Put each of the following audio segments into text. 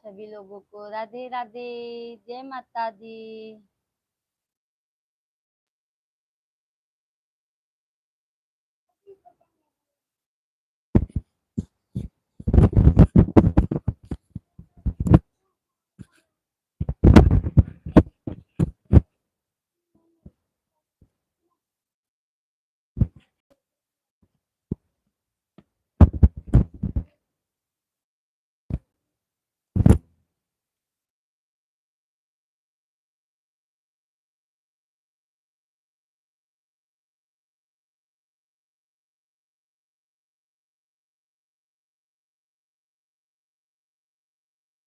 सभी लोगों को राधे राधे, जय माता दी।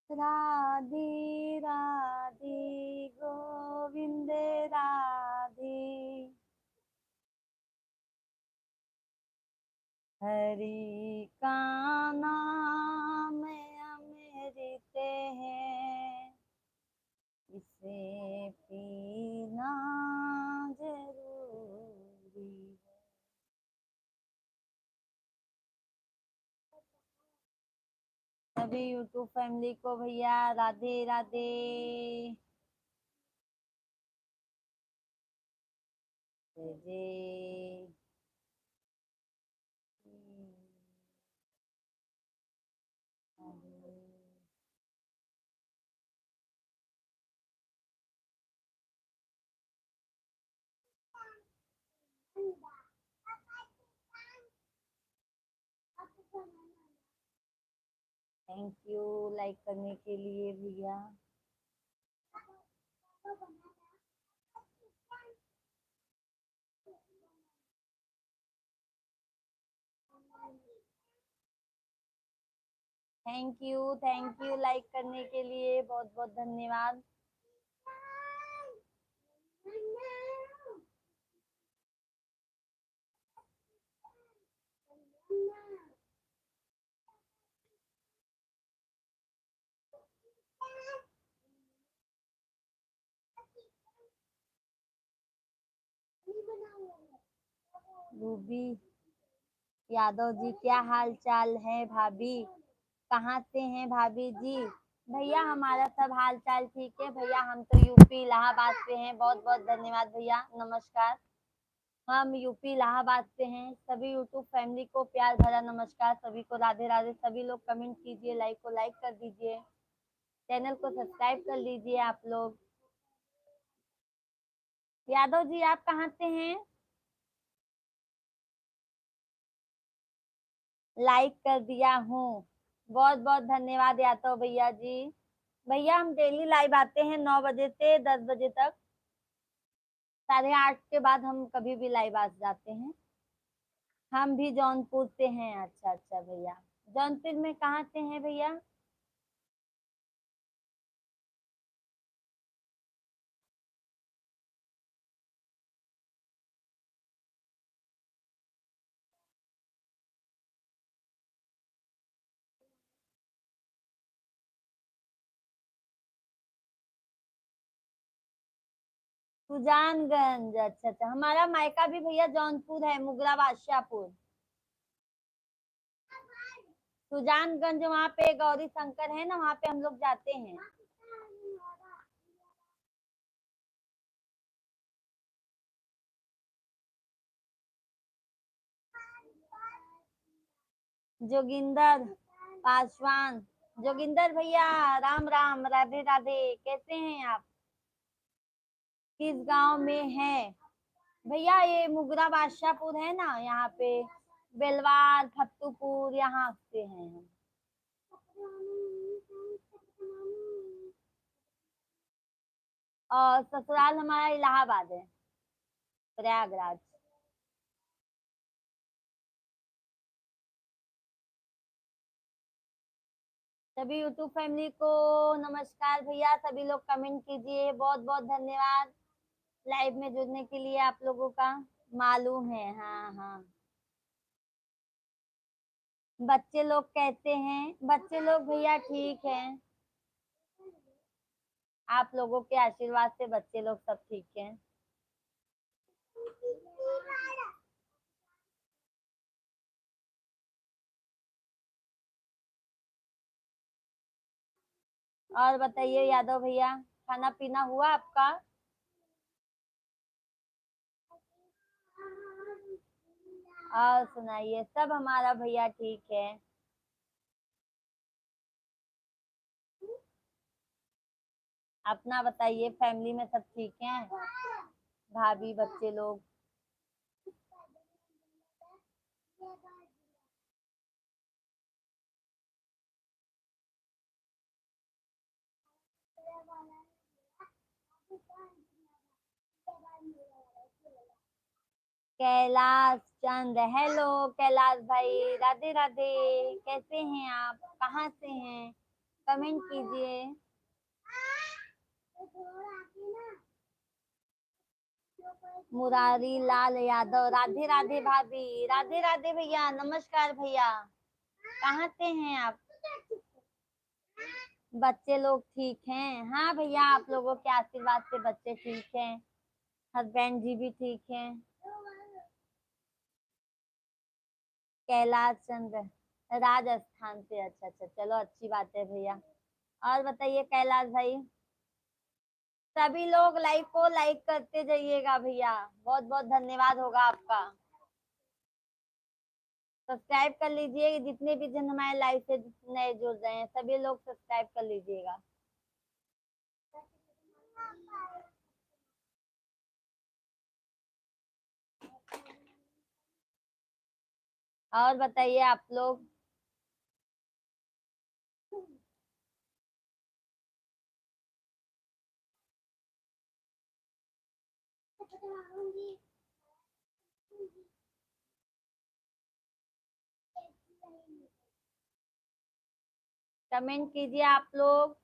राधे राधे गोविंद राधे, हरि का नाम अमृत है, इसे पीना जरूरी है। सभी यूट्यूब फैमिली को भैया राधे राधे। जय जय। थैंक यू लाइक करने के लिए भैया। थैंक यू लाइक करने के लिए, बहुत बहुत धन्यवाद। रूबी यादव जी, क्या हाल चाल है भाभी? कहाँ से हैं भाभी जी? भैया हमारा सब हाल चाल ठीक है भैया, हम तो यूपी इलाहाबाद से हैं। बहुत बहुत धन्यवाद भैया, नमस्कार। हम यूपी इलाहाबाद से हैं। सभी यूट्यूब फैमिली को प्यार भरा नमस्कार, सभी को राधे राधे। सभी लोग कमेंट कीजिए, लाइक को लाइक कर दीजिए, चैनल को सब्सक्राइब कर लीजिए आप लोग। यादव जी आप कहाँ से हैं? लाइक कर दिया हूँ, बहुत बहुत धन्यवाद यादव भैया जी। भैया हम डेली लाइव आते हैं 9 बजे से 10 बजे तक, 8:30 के बाद हम कभी भी लाइव आ जाते हैं। हम भी जौनपुर से हैं। अच्छा अच्छा भैया, जौनपुर में कहाँ से हैं भैया? सुजानगंज, अच्छा अच्छा। हमारा मायका भी भैया जौनपुर है, मुगरा बादशाहपुर। सुजानगंज वहाँ पे गौरी शंकर है ना, वहाँ पे हम लोग जाते हैं। जोगिंदर पासवान, जोगिंदर भैया राम राम, राधे राधे, कैसे हैं आप? किस गांव में है भैया? ये मुगरा बादशाहपुर है ना, यहाँ पे बेलवार फत्तूपुर यहाँ से हैं हम। और ससुराल हमारा इलाहाबाद है, प्रयागराज। सभी यूट्यूब फैमिली को नमस्कार भैया, सभी लोग कमेंट कीजिए, बहुत बहुत धन्यवाद लाइव में जुड़ने के लिए आप लोगों का। मालूम है, हाँ हाँ। बच्चे लोग कैसे हैं? बच्चे लोग भैया ठीक हैं, आप लोगों के आशीर्वाद से बच्चे लोग सब ठीक हैं। और बताइए यादव भैया, खाना पीना हुआ आपका? और सुनाइए, सब हमारा भैया ठीक है। अपना बताइए, फैमिली में सब ठीक हैं? भाभी बच्चे लोग? कैलाश चंद, हेलो कैलाश भाई, राधे राधे। कैसे हैं आप, कहाँ से हैं? कमेंट कीजिए। मुरारी लाल यादव, राधे राधे भाभी, राधे राधे भैया, नमस्कार भैया। कहाँ से हैं आप? बच्चे लोग ठीक हैं? हाँ भैया, आप लोगों के आशीर्वाद से बच्चे ठीक हैं, हस्बैंड जी भी ठीक हैं। कैलाश चंद्र, राजस्थान से, अच्छा अच्छा, चलो अच्छी बात है भैया। और बताइए कैलाश भाई, सभी लोग लाइक को लाइक करते जाइएगा भैया, बहुत बहुत धन्यवाद होगा आपका। सब्सक्राइब कर लीजिए, जितने भी जन हमारे लाइव से नए जुड़ रहे हैं सभी लोग सब्सक्राइब कर लीजिएगा। और बताइए आप लोग। कमेंट कीजिए आप लोग।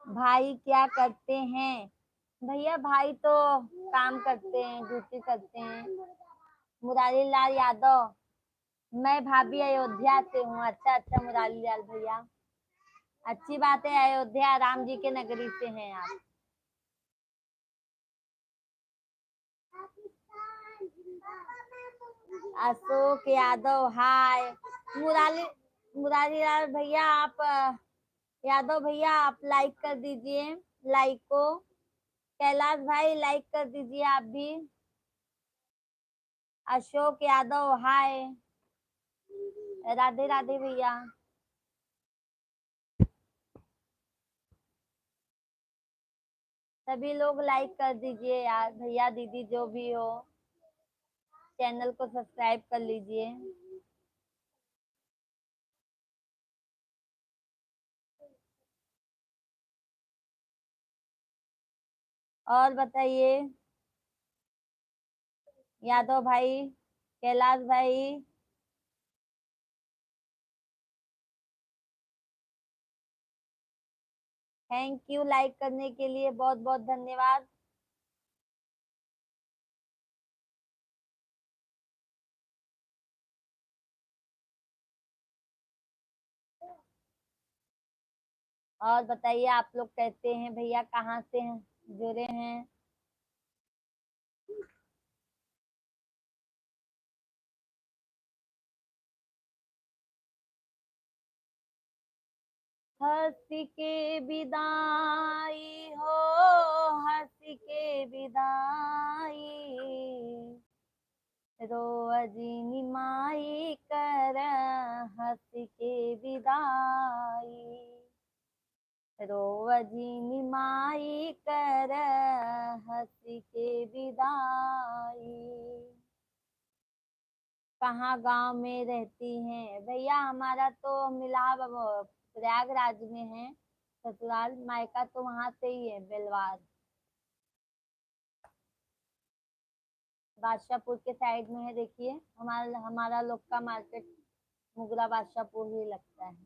भाई क्या करते हैं? भैया भाई तो काम करते हैं, ड्यूटी करते हैं। मुरारी लाल यादव, मैं भाभी अयोध्या से हूँ। अच्छा अच्छा मुरारी लाल भैया, अच्छी बात है, अयोध्या राम जी के नगरी से हैं आप। अशोक यादव, हाय। मुरारी मुरारी लाल भैया आप यादव भैया आप लाइक कर दीजिए, लाइक को। कैलाश भाई लाइक कर दीजिए आप भी। अशोक यादव, हाय। राधे राधे भैया। सभी लोग लाइक कर दीजिए यार, भैया दीदी जो भी हो, चैनल को सब्सक्राइब कर लीजिए। और बताइए यादव भाई, कैलाश भाई। थैंक यू लाइक करने के लिए, बहुत बहुत धन्यवाद। और बताइए आप लोग कहते हैं भैया कहाँ से हैं, जुड़े हैं? हंसी के विदाई हो, हंसी के विदाई, रोअजी निमाई कर, हंसी के विदाई, रोअजी निमाई कर, हंसी के विदाई। कहाँ गांव में रहती हैं भैया? हमारा तो मिला प्रयागराज में है ससुराल, मायका तो वहां से ही है, बेलवार, बादशाहपुर के साइड में है। देखिए हमारा हमारा लोग का मार्केट मुगला बादशाहपुर ही लगता है।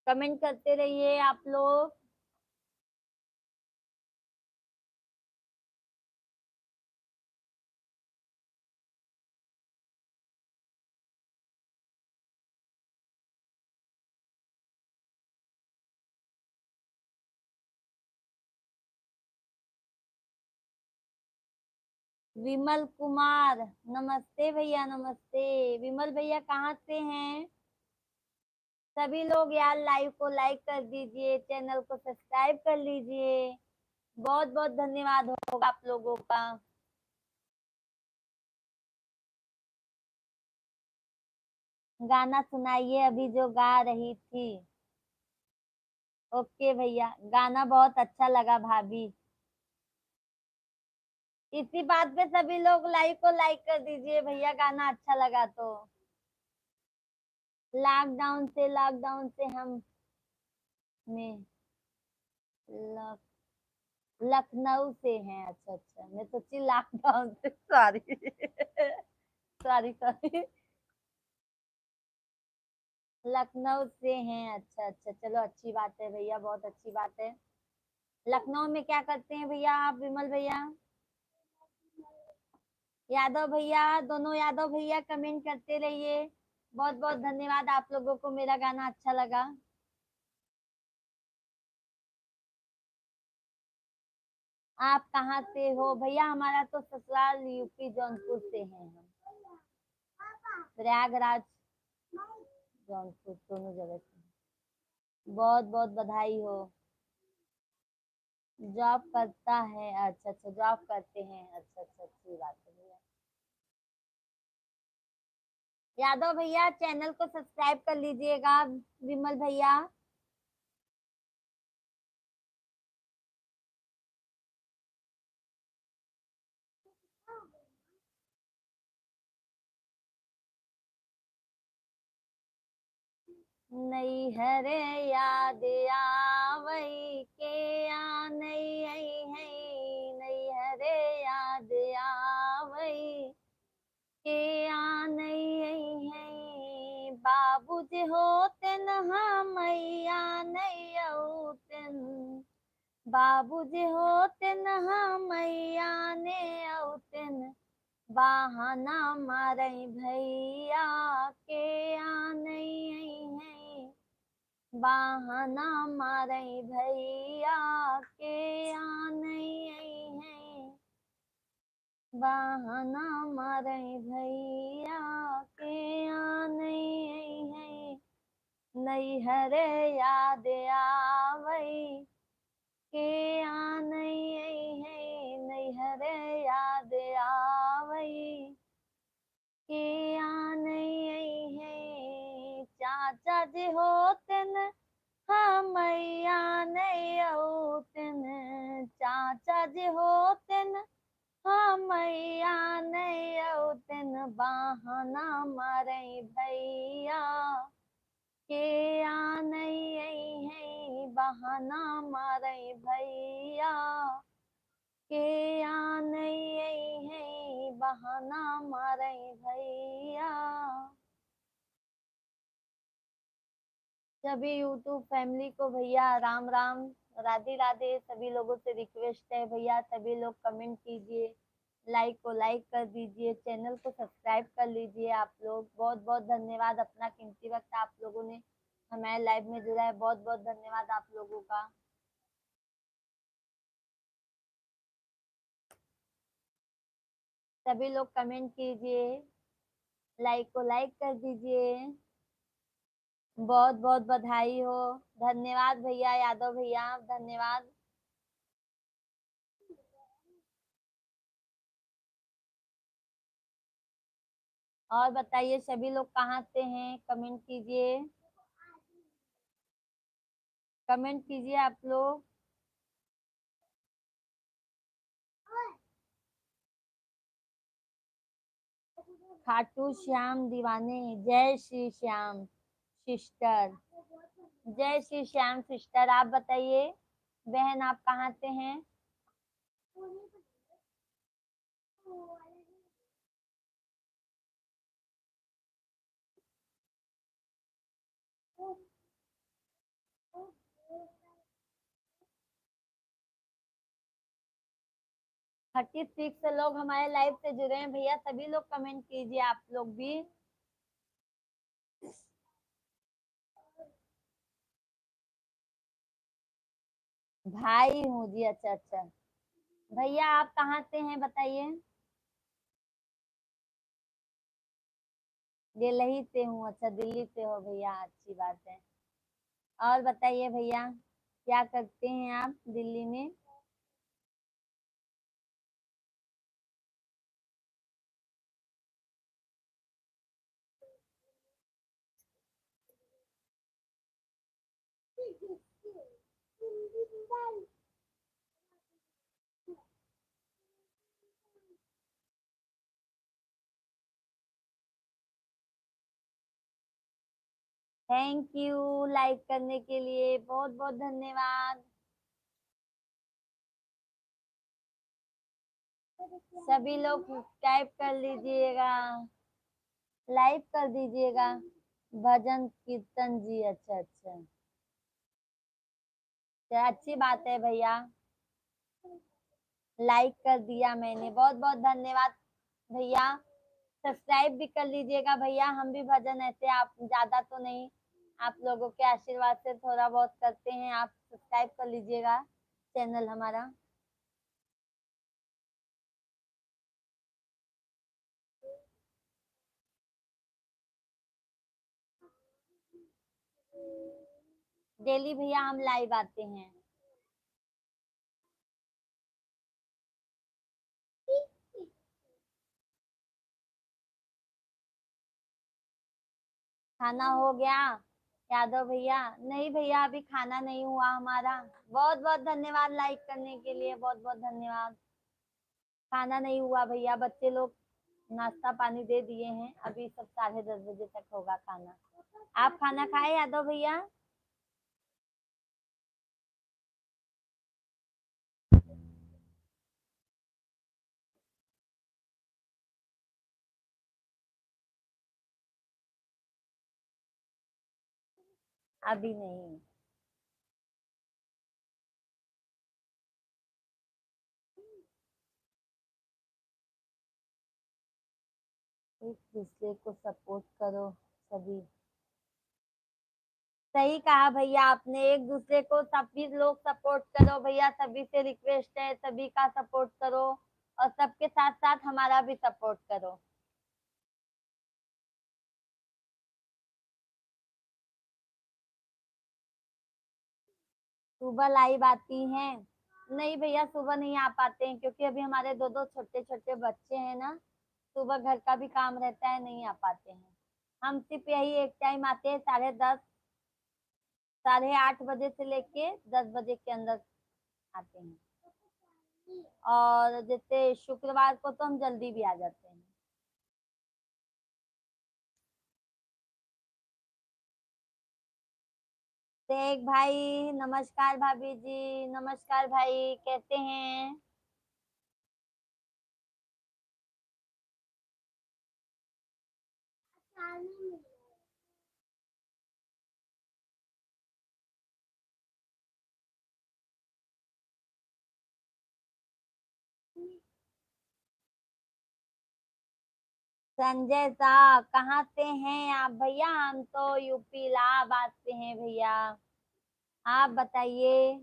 कमेंट करते रहिए आप लोग। विमल कुमार, नमस्ते भैया, नमस्ते। विमल भैया कहाँ से हैं? सभी लोग यार लाइव को लाइक कर दीजिए, चैनल को सब्सक्राइब कर लीजिए। बहुत बहुत धन्यवाद होगा आप लोगों का। गाना सुनाइए अभी जो गा रही थी। ओके भैया, गाना बहुत अच्छा लगा भाभी। इसी बात पे सभी लोग लाइव को लाइक कर दीजिए भैया, गाना अच्छा लगा तो। लॉकडाउन से हम में लक, लखनऊ से हैं। अच्छा अच्छा, मैं सोची लॉकडाउन से। Sorry sorry sorry. लखनऊ से हैं, अच्छा अच्छा, चलो अच्छी बात है भैया, बहुत अच्छी बात है। लखनऊ में क्या करते हैं भैया आप, विमल भैया? यादव भैया, दोनों यादव भैया कमेंट करते रहिए। बहुत बहुत धन्यवाद आप लोगों को, मेरा गाना अच्छा लगा। आप कहाँ से हो भैया? हमारा तो ससुराल यूपी जौनपुर से है हम। प्रयागराज, जौनपुर, दोनों जगह से। बहुत बहुत बधाई हो। जॉब करता है, अच्छा अच्छा, जॉब करते हैं, अच्छा अच्छा, अच्छी बात है भैया। यादव भैया चैनल को सब्सक्राइब कर लीजिएगा। विमल भैया, नई हरे याद आवई के आ, नई आई है, नई हरे याद आवई के आ, नई आई है। बाबूजी होतन हमैया नहीं औतन, बाबूजी होतन हमैया ने औतन, बहाना मारई भैया के आ नहीं आई है, बहाना मारई भैया के आ नहीं आई है, बहाना मारई भैया के आ नहीं आई है। नैहरे याद आवई के आ नहीं आई है, नैहरे याद आवई के आ नहीं आई है। चाचा जी होतन हमैया नहीं औतन, चाचा जी होतन हमैया नहीं औतन, बहाना मारई भैया के आ नहीं आई है, बहाना मारई भैया के आ नहीं आई है, बहाना मारई भैया। सभी यूट्यूब फैमिली को भैया राम राम, राधे राधे। सभी लोगों से रिक्वेस्ट है भैया, सभी लोग कमेंट कीजिए, लाइक को लाइक कर दीजिए, चैनल को सब्सक्राइब कर लीजिए आप लोग। बहुत बहुत धन्यवाद, अपना कीमती वक्त आप लोगों ने हमारे लाइव में जुड़ा है, बहुत बहुत धन्यवाद आप लोगों का। सभी लोग कमेंट कीजिए, लाइक को लाइक कर दीजिए। बहुत बहुत बधाई हो। धन्यवाद भैया, यादव भैया, धन्यवाद। और बताइए सभी लोग कहाँ से हैं, कमेंट कीजिए, कमेंट कीजिए आप लोग। खाटू श्याम दीवाने, जय श्री श्याम सिस्टर, जय श्री श्याम सिस्टर। आप बताइए बहन, आप कहाँ से हैं? 36 लोग हमारे लाइव से जुड़े हैं भैया, सभी लोग कमेंट कीजिए आप लोग भी। भाई हूँ जी, अच्छा अच्छा। भैया आप कहाँ से हैं बताइए। दिल्ली से हूँ, अच्छा दिल्ली से हो भैया, अच्छी बात है। और बताइए भैया, क्या करते हैं आप दिल्ली में। थैंक यू लाइक करने के लिए, बहुत बहुत धन्यवाद। सभी लोग टाइप कर लीजिएगा, लाइक कर दीजिएगा। भजन कीर्तन जी, अच्छा अच्छा, तो अच्छी बात है भैया। लाइक कर दिया मैंने, बहुत बहुत धन्यवाद भैया। सब्सक्राइब भी कर लीजिएगा भैया, हम भी भजन ऐसे आप ज्यादा तो नहीं, आप लोगों के आशीर्वाद से थोड़ा बहुत करते हैं। आप सब्सक्राइब कर लीजिएगा चैनल हमारा। डेली भैया हम लाइव आते हैं। खाना हो गया यादव भैया। नहीं भैया अभी खाना नहीं हुआ हमारा। बहुत बहुत धन्यवाद लाइक करने के लिए, बहुत बहुत धन्यवाद। खाना नहीं हुआ भैया, बच्चे लोग नाश्ता पानी दे दिए हैं, अभी सब 10:30 बजे तक होगा खाना। आप खाना खाए यादव भैया। अभी नहीं। एक दूसरे को सपोर्ट करो सभी। सही कहा भैया आपने, एक दूसरे को सभी लोग सपोर्ट करो भैया, सभी से रिक्वेस्ट है, सभी का सपोर्ट करो और सबके साथ साथ हमारा भी सपोर्ट करो। सुबह लाइव आती हैं। नहीं भैया सुबह नहीं आ पाते हैं, क्योंकि अभी हमारे दो दो छोटे छोटे बच्चे हैं ना, सुबह घर का भी काम रहता है, नहीं आ पाते हैं। हम सिर्फ यही एक टाइम आते हैं, 10:30 8:30 बजे से लेके 10 बजे के अंदर आते हैं। और जैसे शुक्रवार को तो हम जल्दी भी आ जाते हैं। शेख भाई नमस्कार, भाभी जी नमस्कार, भाई कैसे हैं। संजय शाह कहाँ से हैं आप भैया। हम तो यूपी इलाहाबाद से हैं भैया, आप बताइए।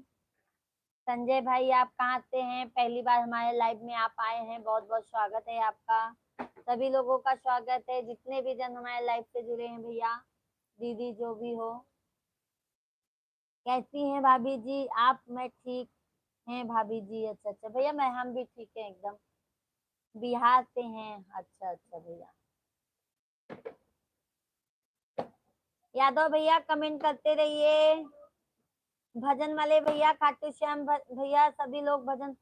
संजय भाई आप कहाँ से हैं, पहली बार हमारे लाइव में आप आए हैं, बहुत बहुत स्वागत है आपका। सभी लोगों का स्वागत है, जितने भी जन हमारे लाइव से जुड़े हैं भैया, दीदी जो भी हो। कैसी हैं भाभी जी आप। मैं ठीक हैं भाभी जी, अच्छा अच्छा भैया, मैं हम भी ठीक है एकदम। बिहार से हैं, अच्छा अच्छा भैया। यादव भैया कमेंट करते रहिए। भजन वाले भैया, खाटू श्याम भैया, सभी लोग भजन,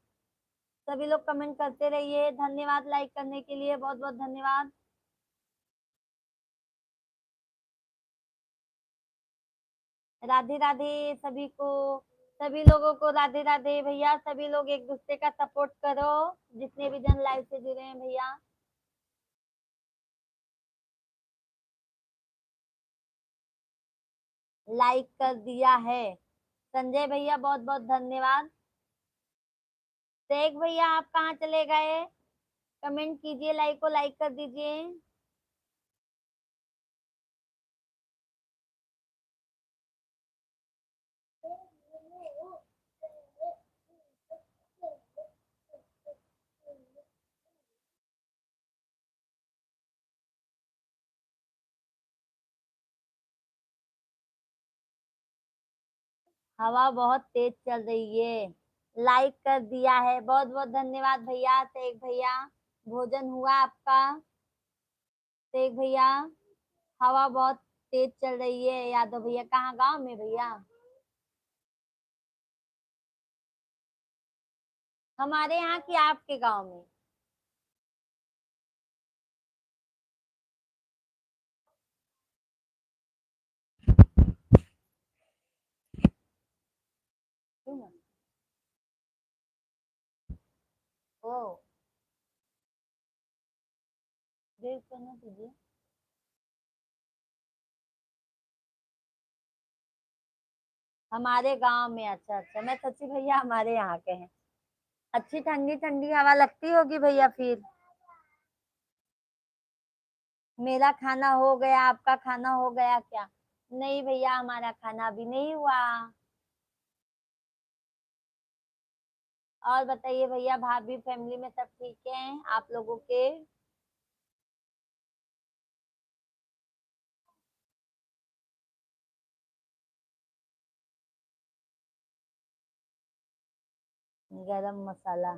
सभी लोग कमेंट करते रहिए। धन्यवाद लाइक करने के लिए, बहुत बहुत धन्यवाद। राधे राधे सभी को, सभी लोगों को राधे राधे भैया। सभी लोग एक दूसरे का सपोर्ट करो, जितने भी जन लाइव से जुड़े हैं भैया। लाइक कर दिया है, संजय भैया बहुत बहुत धन्यवाद। शेख भैया आप कहाँ चले गए? कमेंट कीजिए, लाइक को लाइक कर दीजिए। हवा बहुत तेज चल रही है। लाइक कर दिया है, बहुत बहुत धन्यवाद भैया। शेख भैया भोजन हुआ आपका? शेख भैया हवा बहुत तेज चल रही है। यादव भैया कहाँ, गांव में भैया? हमारे यहाँ की आपके गांव में? क्यों? ओ, देर करना कीजिए। हमारे गांव में? अच्छा अच्छा, मैं सच्ची भैया हमारे यहाँ के हैं। अच्छी ठंडी ठंडी हवा लगती होगी भैया फिर। मेरा खाना हो गया, आपका खाना हो गया क्या? नहीं भैया, हमारा खाना अभी नहीं हुआ। और बताइए भैया, भाभी फैमिली में सब ठीक है आप लोगों के? गरम मसाला?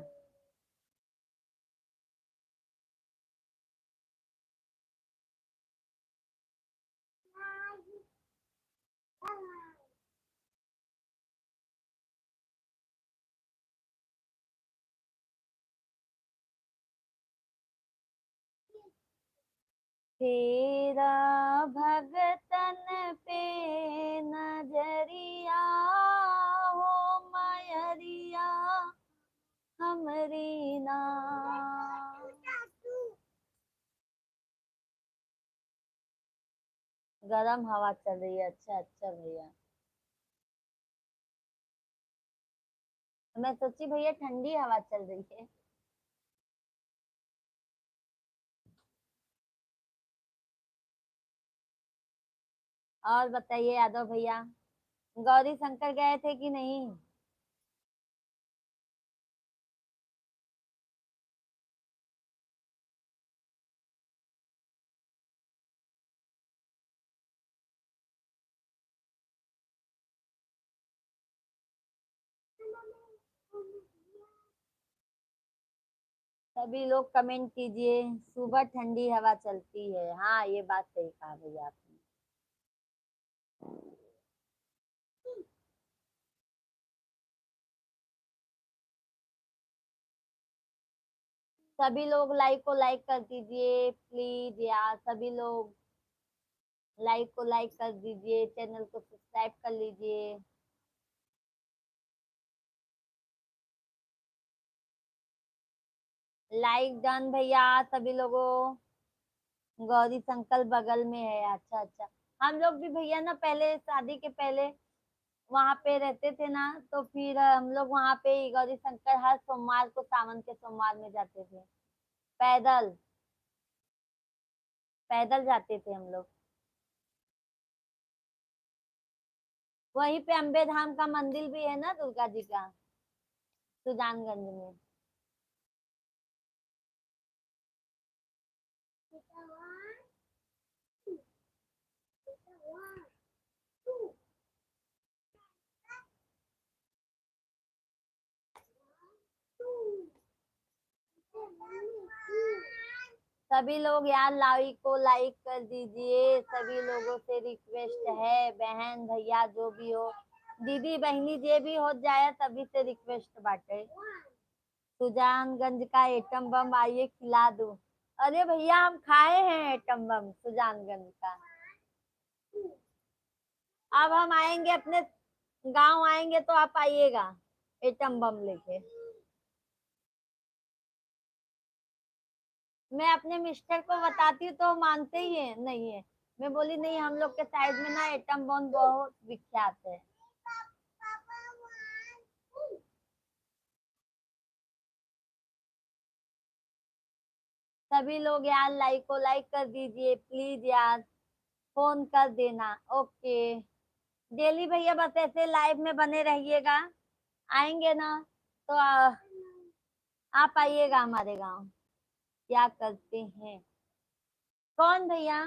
तेरा भगतन पे नजरिया हो मयरिया हमरी ना। गरम हवा चल रही है? अच्छा अच्छा भैया। मैं सोची भैया ठंडी हवा चल रही है। और बताइए यादव भैया, गौरी शंकर गए थे कि नहीं? सभी लोग कमेंट कीजिए, सुबह ठंडी हवा चलती है। हाँ, ये बात सही कहा भैया आपने। सभी लोग लाइक को लाइक कर दीजिए प्लीज यार। सभी लोग लाइक को लाइक कर दीजिए, चैनल को सब्सक्राइब कर लीजिए। लाइक डन भैया सभी लोगों। गौरी शंकर बगल में है? अच्छा अच्छा। हम लोग भी भैया ना पहले, शादी के पहले वहां पे रहते थे ना, तो फिर हम लोग वहां पे ही गौरी शंकर हर सोमवार को, सावन के सोमवार में जाते थे। पैदल, पैदल जाते थे हम लोग। वहीं पे अम्बे धाम का मंदिर भी है ना, दुर्गा जी का, सुजानगंज में। सभी लोग यार लाइक को लाइक कर दीजिए। सभी लोगों से रिक्वेस्ट है, बहन भैया जो भी हो, दीदी बहनी जे भी हो जाए, तभी से रिक्वेस्ट बाटे। सुजानगंज का एटम बम आइए खिला दूं। अरे भैया हम खाए हैं एटम बम सुजानगंज का। अब हम आएंगे अपने गांव, आएंगे तो आप आइएगा एटम बम लेके। मैं अपने मिस्टर को बताती हूँ तो मानते ही है नहीं है। मैं बोली नहीं, हम लोग के साइड में ना एटम बम बहुत विख्यात है। सभी लोग यार लाइक को लाइक कर दीजिए प्लीज यार, फोन कर देना। ओके, डेली भैया बस ऐसे लाइव में बने रहिएगा, आएंगे ना तो आप आइएगा हमारे गांव। क्या करते हैं? कौन भैया?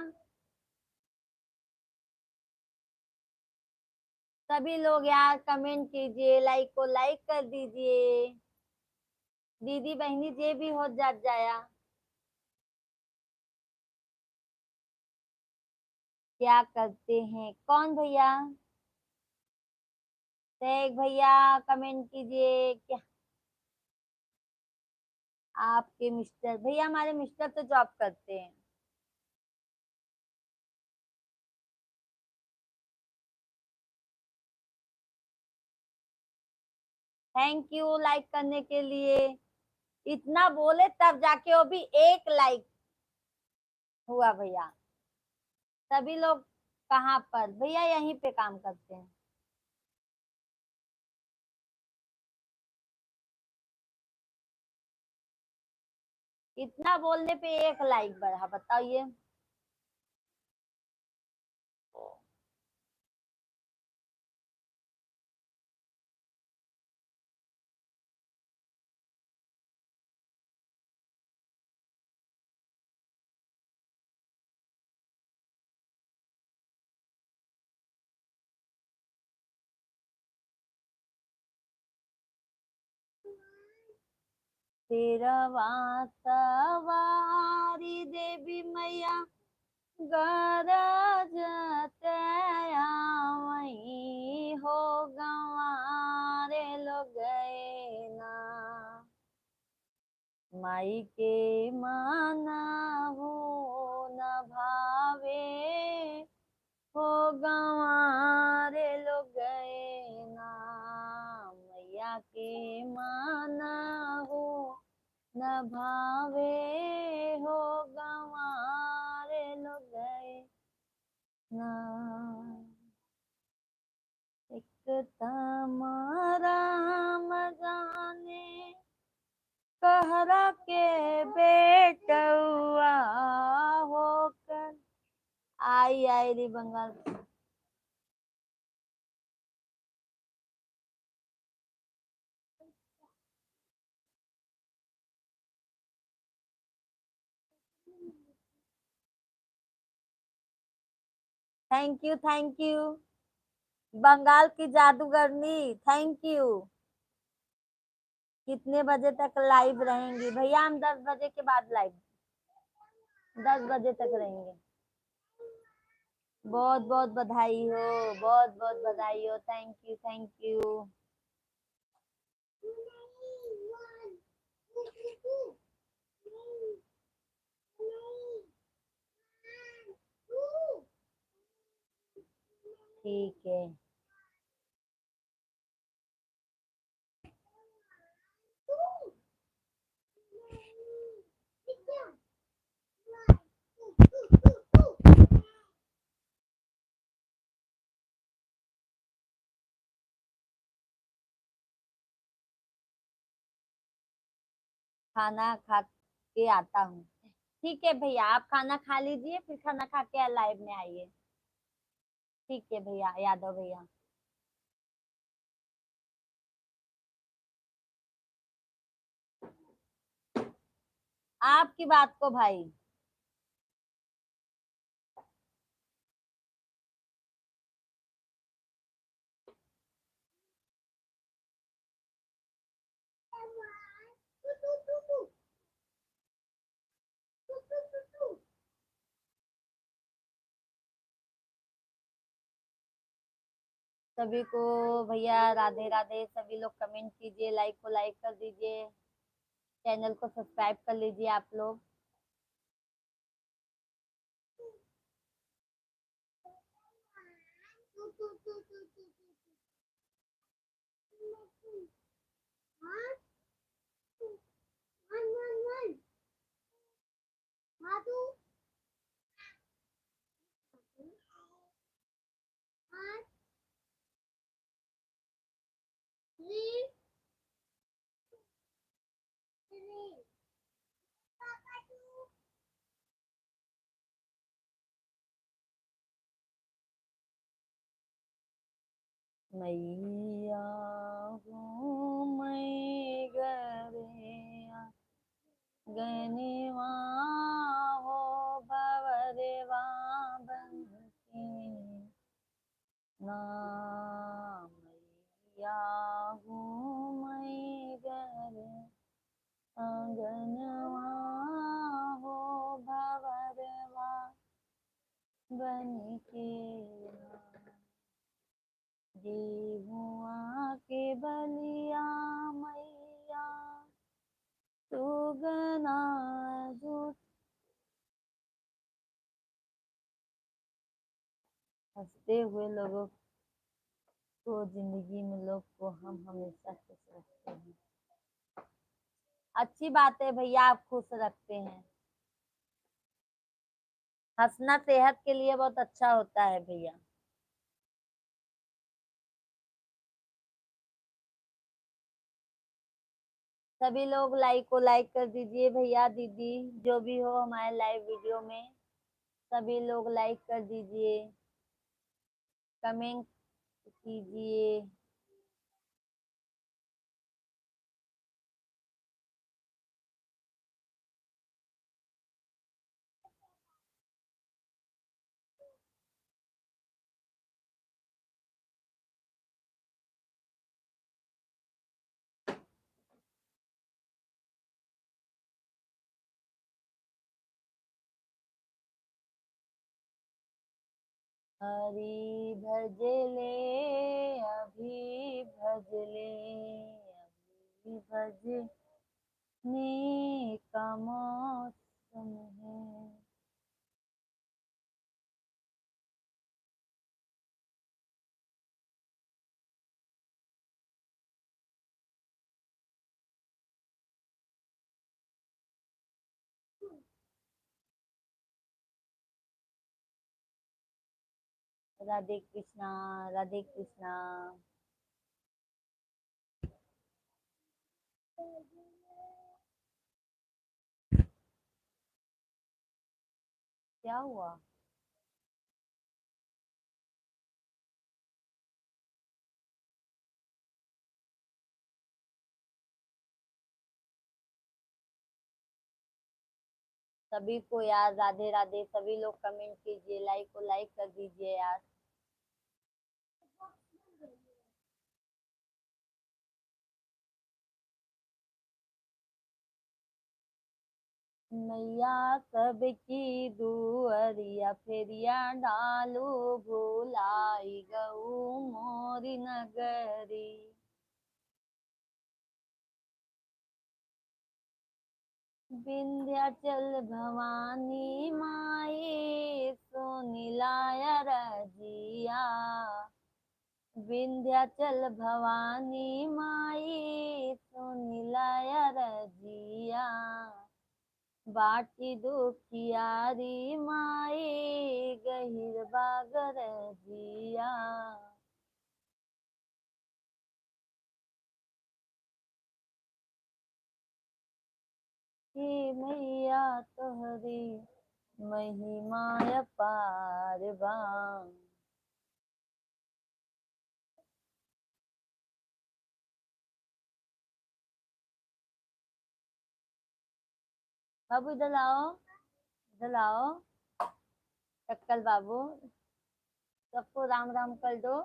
सभी लोग यार कमेंट कीजिए, लाइक को लाइक कर दीजिए। दीदी बहनी जे भी हो जात जाया। क्या करते हैं? कौन भैया? शेख भैया कमेंट कीजिए। क्या आपके मिस्टर? भैया हमारे मिस्टर तो जॉब करते हैं। थैंक यू लाइक करने के लिए। इतना बोले तब जाके वो भी एक लाइक हुआ भैया। सभी लोग कहाँ पर भैया? यहीं पे काम करते हैं। इतना बोलने पे एक लाइक बढ़ा, बताइए। तेरवा सवारी देवी मैया गरजत आवई हो, गंवारे लोग गए ना। माई के माना हो न भावे हो, गंवारे लोग गए ना। मैया के माना हो न भावे हो, गंवारे लोग गए ना। एक तमारा जाने कहरा के बेटुआ होकर आई आई रे Bengal. Thank you thank you, Bengal की जादूगरनी, थैंक यू। कितने बजे तक लाइव रहेंगी भैया? हम 10 बजे के बाद लाइव, 10 बजे तक रहेंगे। बहुत बहुत बधाई हो, बहुत बहुत बधाई हो। Thank you thank you. ठीक है। खाना खा के आता हूँ। ठीक है भैया, आप खाना खा लीजिए, फिर खाना खा के लाइव में आइए। ठीक है भैया, यादव भैया। आपकी बात को भाई। सभी को भैया राधे राधे। सभी लोग कमेंट कीजिए, लाइक को लाइक कर दीजिए, चैनल को सब्सक्राइब कर लीजिए आप लोग। मैया हूँ मैं गरेया गनवा हो भवरवा बनके ना मैया हूँ मैं गर गनवा हो भवरवा बनके हुआ के बलिया मैया सुगना झूठ। हंसते हुए लोगों को जिंदगी में लोग को हम हमेशा खुश रखते हैं। अच्छी बात है भैया, आप खुश रखते हैं। हंसना सेहत के लिए बहुत अच्छा होता है भैया। सभी लोग लाइक को लाइक कर दीजिए भैया दीदी, जो भी हो हमारे लाइव वीडियो में सभी लोग लाइक कर दीजिए, कमेंट कीजिए। हरि भजले अभी भजले अभी भजने का मौसम है। राधे कृष्णा, राधे कृष्णा। क्या हुआ? सभी को यार राधे राधे। सभी लोग कमेंट कीजिए, लाइक को लाइक कर दीजिए यार। मैया सबकी दुअरिया फेरिया डालू भुलाई गऊ मोरी नगरी। विंध्याचल भवानी माई सोनिलाया रजिया। विंध्याचल भवानी माई सोनिलाया रजिया। बाटी दुखियारी माई गहिर बागर जिया। हे मैया तोहरी महिमा अपार बा। बाबू इधर आओ, इधर आओ। टक्कल बाबू, सबको राम राम कर दो,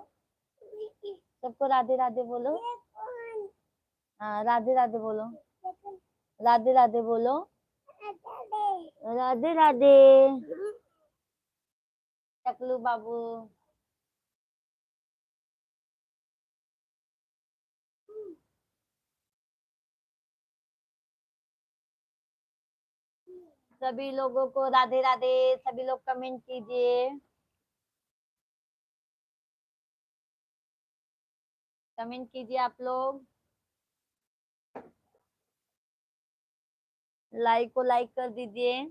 सबको राधे राधे बोलो। हाँ राधे राधे बोलो, राधे राधे बोलो, राधे राधे। टकलू बाबू, सभी लोगों को राधे राधे। सभी लोग कमेंट कीजिए, कमेंट कीजिए आप लोग। लाइक को लाइक कर दीजिए।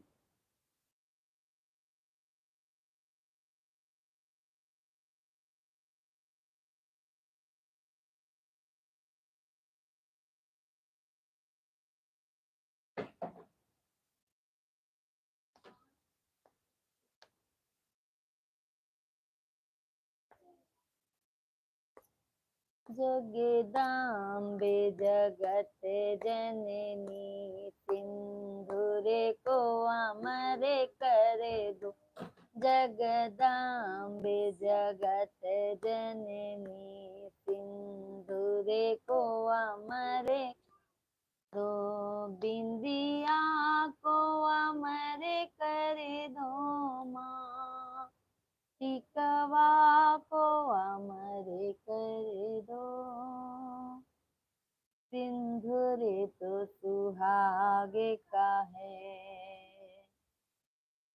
जगदाम्बे जगत जननी सिंधुरे को अमर करे दो। जगदाम्बे जगत जननी सिंधुरे को अमर दो। बिंदिया को अमर करे दो माँ। टिकवा को अमर कर दो। सिंधुरे तो सुहागे का है।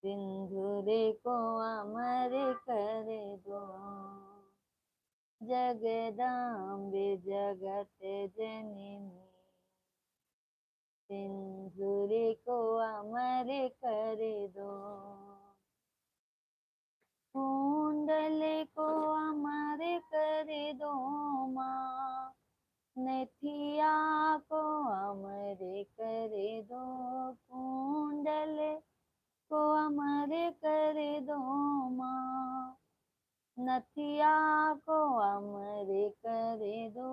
सिंधुरे को अमर कर दो। जगदाम्बे जगत जननी सिंधुरे को अमर कर दो। कुंडल को अमर कर दो माँ। नथिया को अमर कर दो। कुंडल को अमर कर दो माँ। नथिया को अमर कर दो।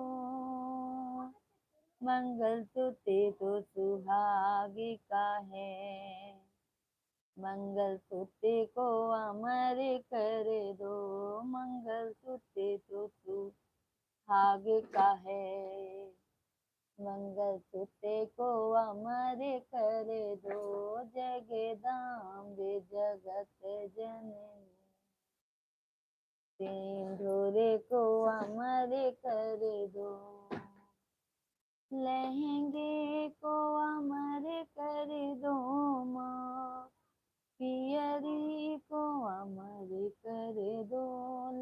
मंगलसूत्र तो सुहागे का है। मंगलसूत्र को अमर कर दो। मंगलसूत्र तो सुहागे का है। मंगलसूत्र को अमर कर दो। जगदाम्बे जगत जननी सिंधुरे को अमर कर दो। लहंगे को अमर कर दो माँ। पियरी को अमर कर दो।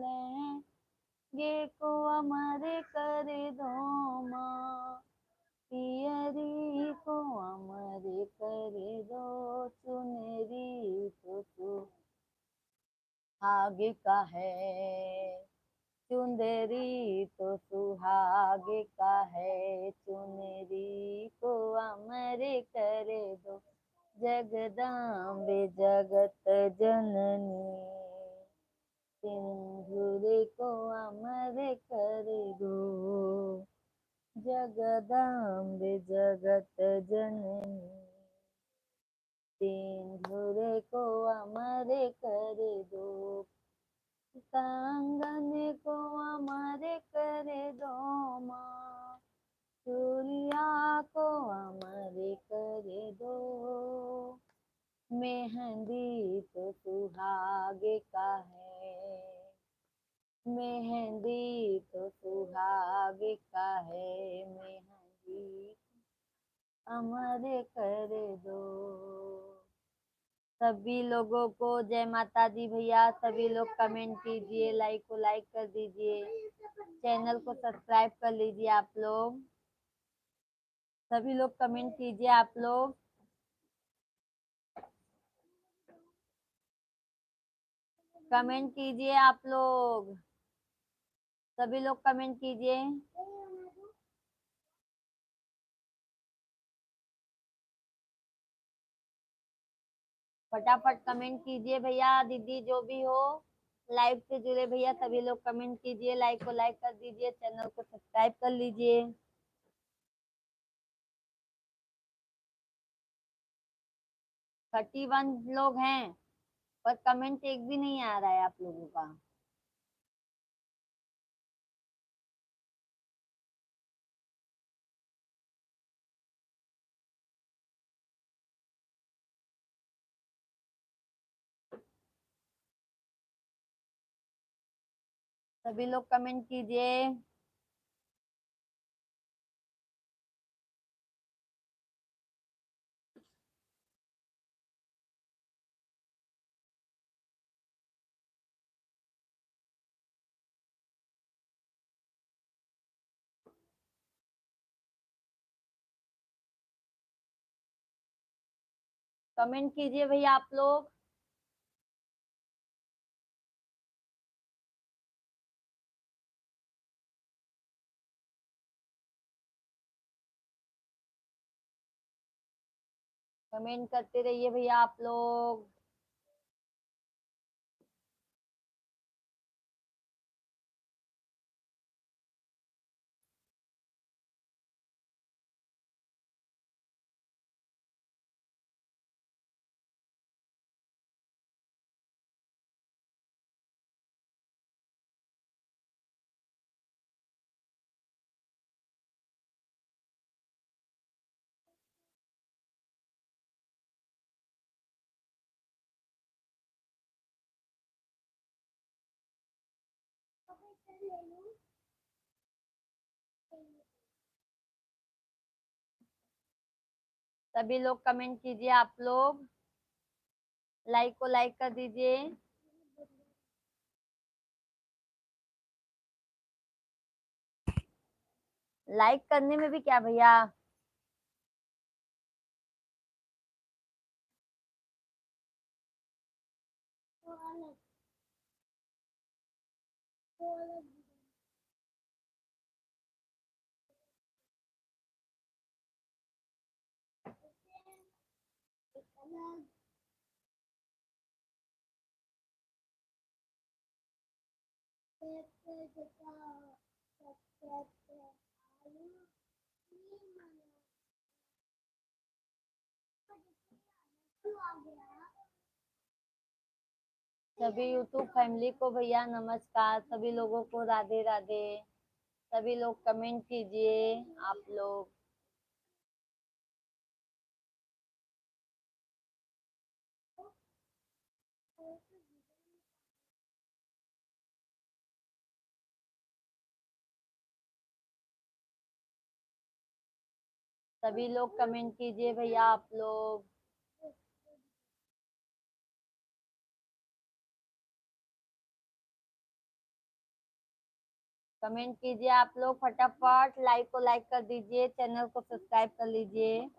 लहंगे को अमर कर दो माँ। पियरी को अमर कर दो। चुनरी तो सुहागे का है। चुंदरी तो सुहागे का है। चुनरी को अमर कर दो। जगदाम्बे जगत जननी सिंधुरे को अमर कर दो। जगदाम्बे जगत जननी सिंधुरे को अमर कर दो। कंगन को अमर कर दो माँ। चूड़िया को अमर कर दो। मेहंदी तो सुहागे का है। मेहंदी तो सुहागे का है। मेहंदी अमर कर दो। सभी लोगों को जय माता दी भैया। सभी लोग कमेंट कीजिए, लाइक को लाइक कर दीजिए, चैनल को सब्सक्राइब कर लीजिए। आप लोग सभी लोग कमेंट कीजिए। आप लोग कमेंट कीजिए। आप लोग सभी लोग कमेंट कीजिए। फटाफट कमेंट कीजिए भैया, दीदी जो भी हो लाइव से जुड़े भैया सभी लोग कमेंट कीजिए, लाइक को लाइक कर दीजिए, चैनल को सब्सक्राइब कर लीजिए। 31 लोग हैं पर कमेंट एक भी नहीं आ रहा है आप लोगों का। सभी लोग कमेंट कीजिए। कमेंट कीजिए भैया आप लोग। कमेंट करते रहिए भैया आप लोग। सभी लोग कमेंट कीजिए, आप लोग लाइक को लाइक कर दीजिए। लाइक करने में भी क्या भैया, सभी यूट्यूब फैमिली को भैया नमस्कार, सभी लोगों को राधे राधे। सभी लोग कमेंट कीजिए, आप लोग सभी लोग कमेंट कीजिए भैया, आप लोग कमेंट कीजिए, आप लोग फटाफट लाइक को लाइक कर दीजिए, चैनल को सब्सक्राइब कर लीजिए।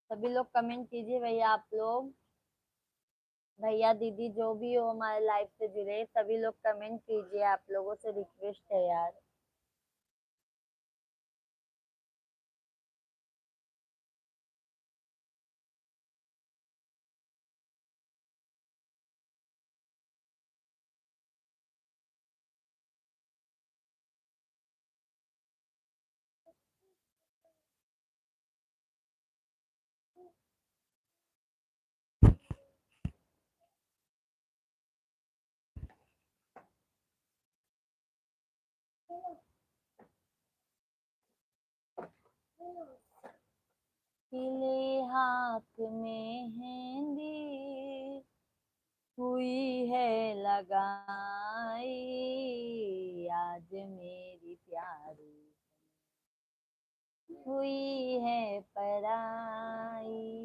सभी लोग कमेंट कीजिए भैया, आप लोग भैया दीदी जो भी हो हमारे लाइव से जुड़े, सभी लोग कमेंट कीजिए, आप लोगों से रिक्वेस्ट है यार। पीले हाथ में मेहंदी हुई है लगाई, आज मेरी प्यारी हुई है पराई।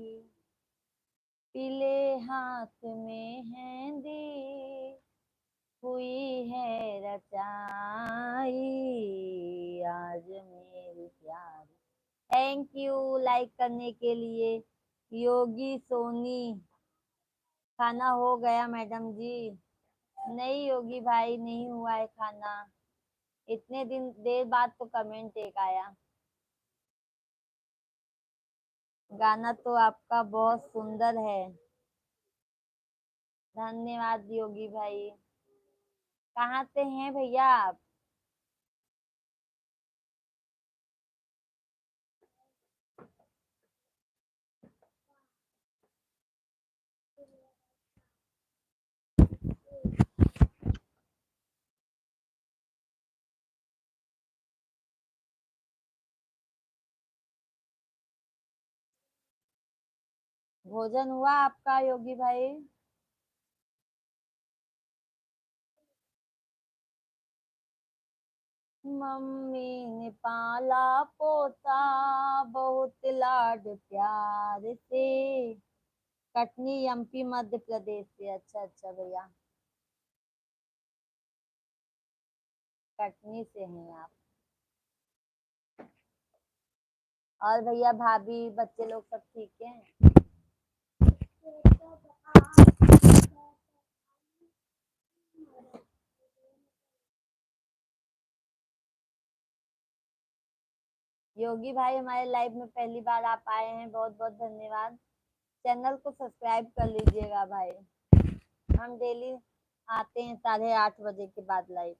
पीले हाथ में मेहंदी हुई है रचाई, आज मेरी प्यारी। थैंक यू लाइक करने के लिए। योगी सोनी, खाना हो गया मैडम जी? नहीं योगी भाई, नहीं हुआ है खाना, इतने दिन देर बाद तो कमेंट एक आया। गाना तो आपका बहुत सुंदर है, धन्यवाद योगी भाई। कहाँ से हैं भैया आप? भोजन हुआ आपका योगी भाई? मम्मी ने पाला पोता बहुत लाड प्यार से। कटनी एमपी मध्य प्रदेश से। अच्छा अच्छा भैया, कटनी से हैं आप। और भैया भाभी बच्चे लोग सब ठीक हैं? योगी भाई हमारे लाइव में पहली बार आप आए हैं, बहुत बहुत धन्यवाद। चैनल को सब्सक्राइब कर लीजिएगा भाई। हम डेली आते हैं 8:30 बजे के बाद लाइव।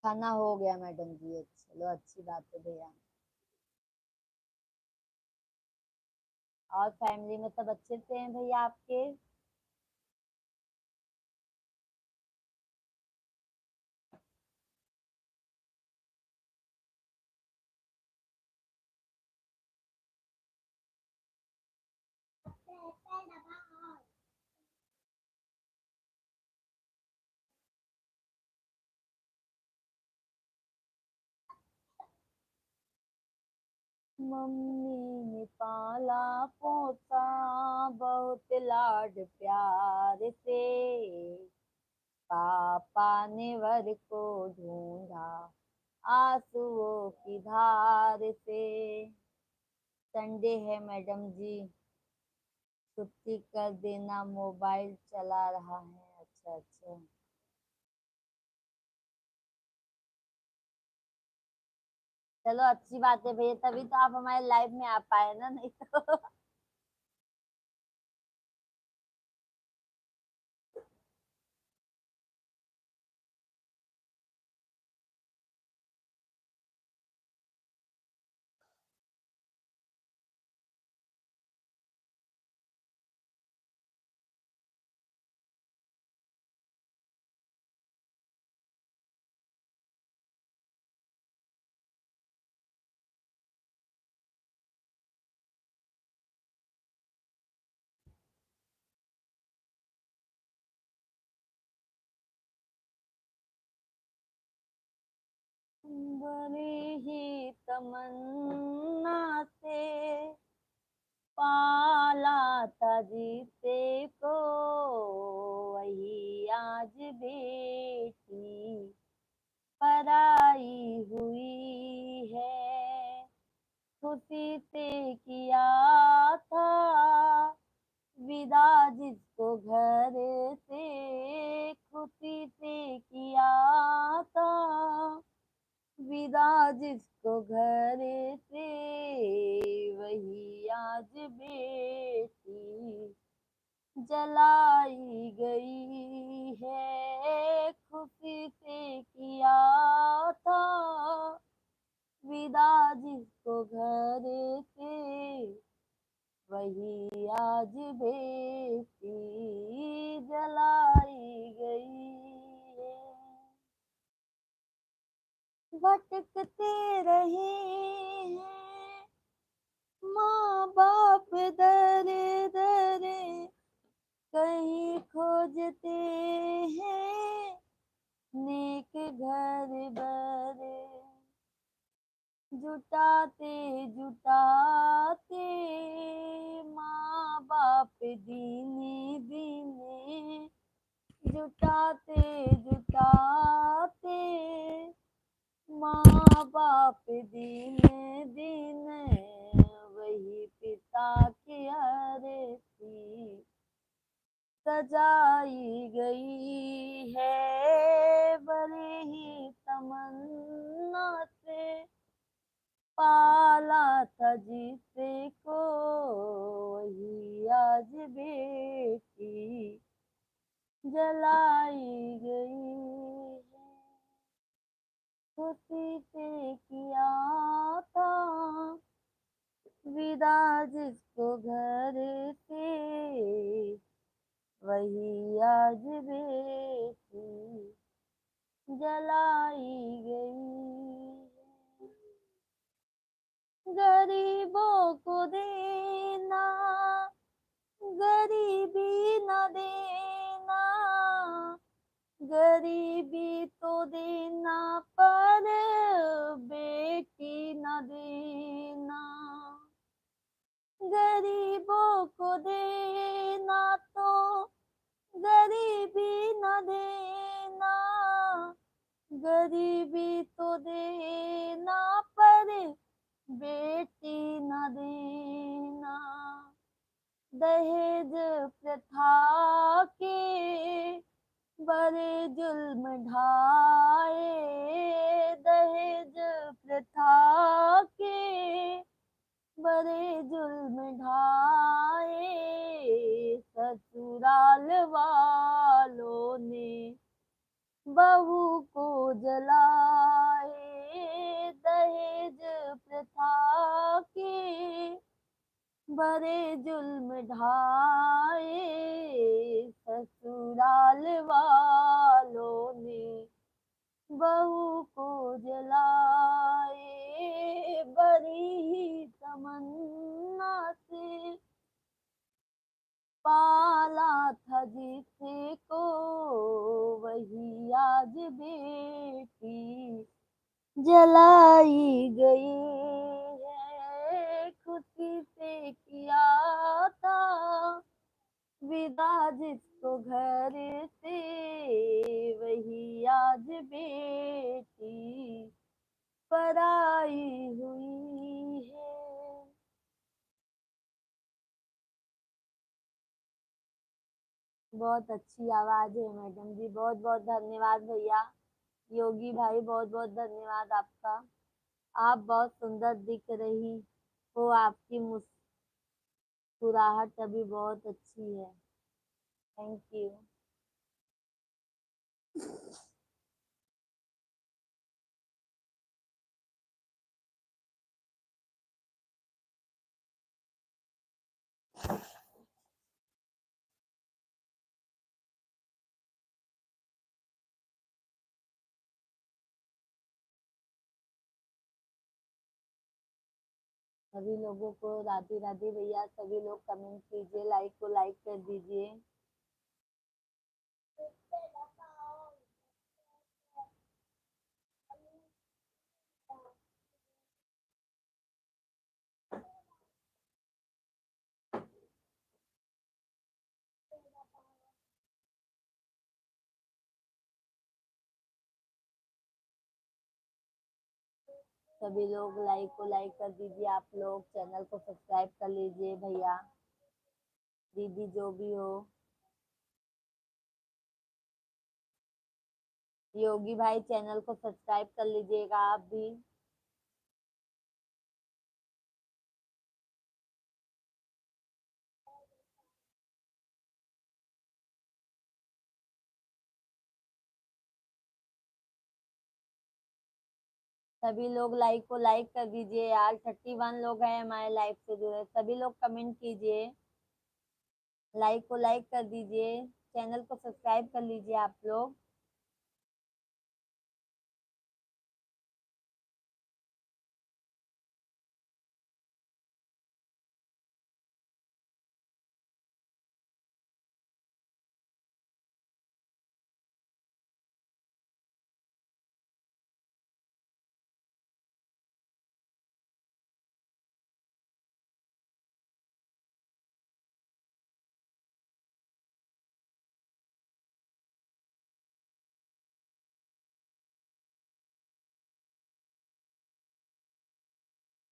खाना हो गया मैडम जी। चलो अच्छी बात है भैया। और फैमिली में सब अच्छे से हैं भैया आपके? मम्मी ने पाला पोसा बहुत लाड प्यार से, पापा ने वर को ढूंढा आंसुओं की धार से। संडे है मैडम जी, छुट्टी कर देना, मोबाइल चला रहा है। अच्छा अच्छा। चलो अच्छी बात है भैया, तभी तो आप हमारे लाइव में आ पाए ना, नहीं तो बड़ी ही तमन्ना से पाला था जीते को, वही आज बेटी पराई हुई है। खुशी से किया था विदा जिसको घर से, खुशी से किया था विदा जिसको घर से, वही आज बेटी जलाई गई है। खुशी से किया था विदा जिसको घर से, वही आज बेटी जलाई गई है। भटकते रहे हैं माँ बाप दर दर, कहीं खोजते हैं नेक घर बर, जुटाते जुटाते माँ बाप दीने दीने, जुटाते जुटाते माँ बाप दीने दीने, वही पिता की आरती सजाई गई है। बड़े ही तमन्ना से पाला था जिसे को, वही आज बेटी जलाई गई है। खुशी से किया था विदा जिसको घर से, वही आज बेटी जलाई गई है। गरीबों को देना गरीबी न देना, गरीबी तो देना पर बेटी न देना, गरीबों को देना तो गरीबी न देना, गरीबी तो देना पर बेटी न देना। दहेज प्रथा के बड़े जुल्म ढाए, दहेज बहू को जलाए दहेज प्रथा के, बड़े जुल्म ढाए ससुराल वालों ने, बहू को जलाए बड़ी ही तमन्ना से, पाला था जिसे को वही आज बेटी जलाई गई है, खुशी से किया था विदा जिसको घर से, वही आज बेटी पराई हुई है। बहुत अच्छी आवाज है मैडम जी, बहुत बहुत धन्यवाद भैया। योगी भाई बहुत बहुत धन्यवाद आपका। आप बहुत सुंदर दिख रही हो, आपकी मुस्कुराहट अभी बहुत अच्छी है। Thank you. सभी लोगों को राधे राधे भैया। सभी लोग कमेंट कीजिए, लाइक को लाइक कर दीजिए। सभी लोग लाइक को लाइक कर दीजिए। आप लोग चैनल को सब्सक्राइब कर लीजिए भैया दीदी जो भी हो। योगी भाई चैनल को सब्सक्राइब कर लीजिएगा आप भी। सभी लोग लाइक को लाइक कर दीजिए यार। 31 लोग हैं हमारे लाइव से जुड़े। सभी लोग कमेंट कीजिए, लाइक को लाइक कर दीजिए, चैनल को सब्सक्राइब कर लीजिए आप लोग।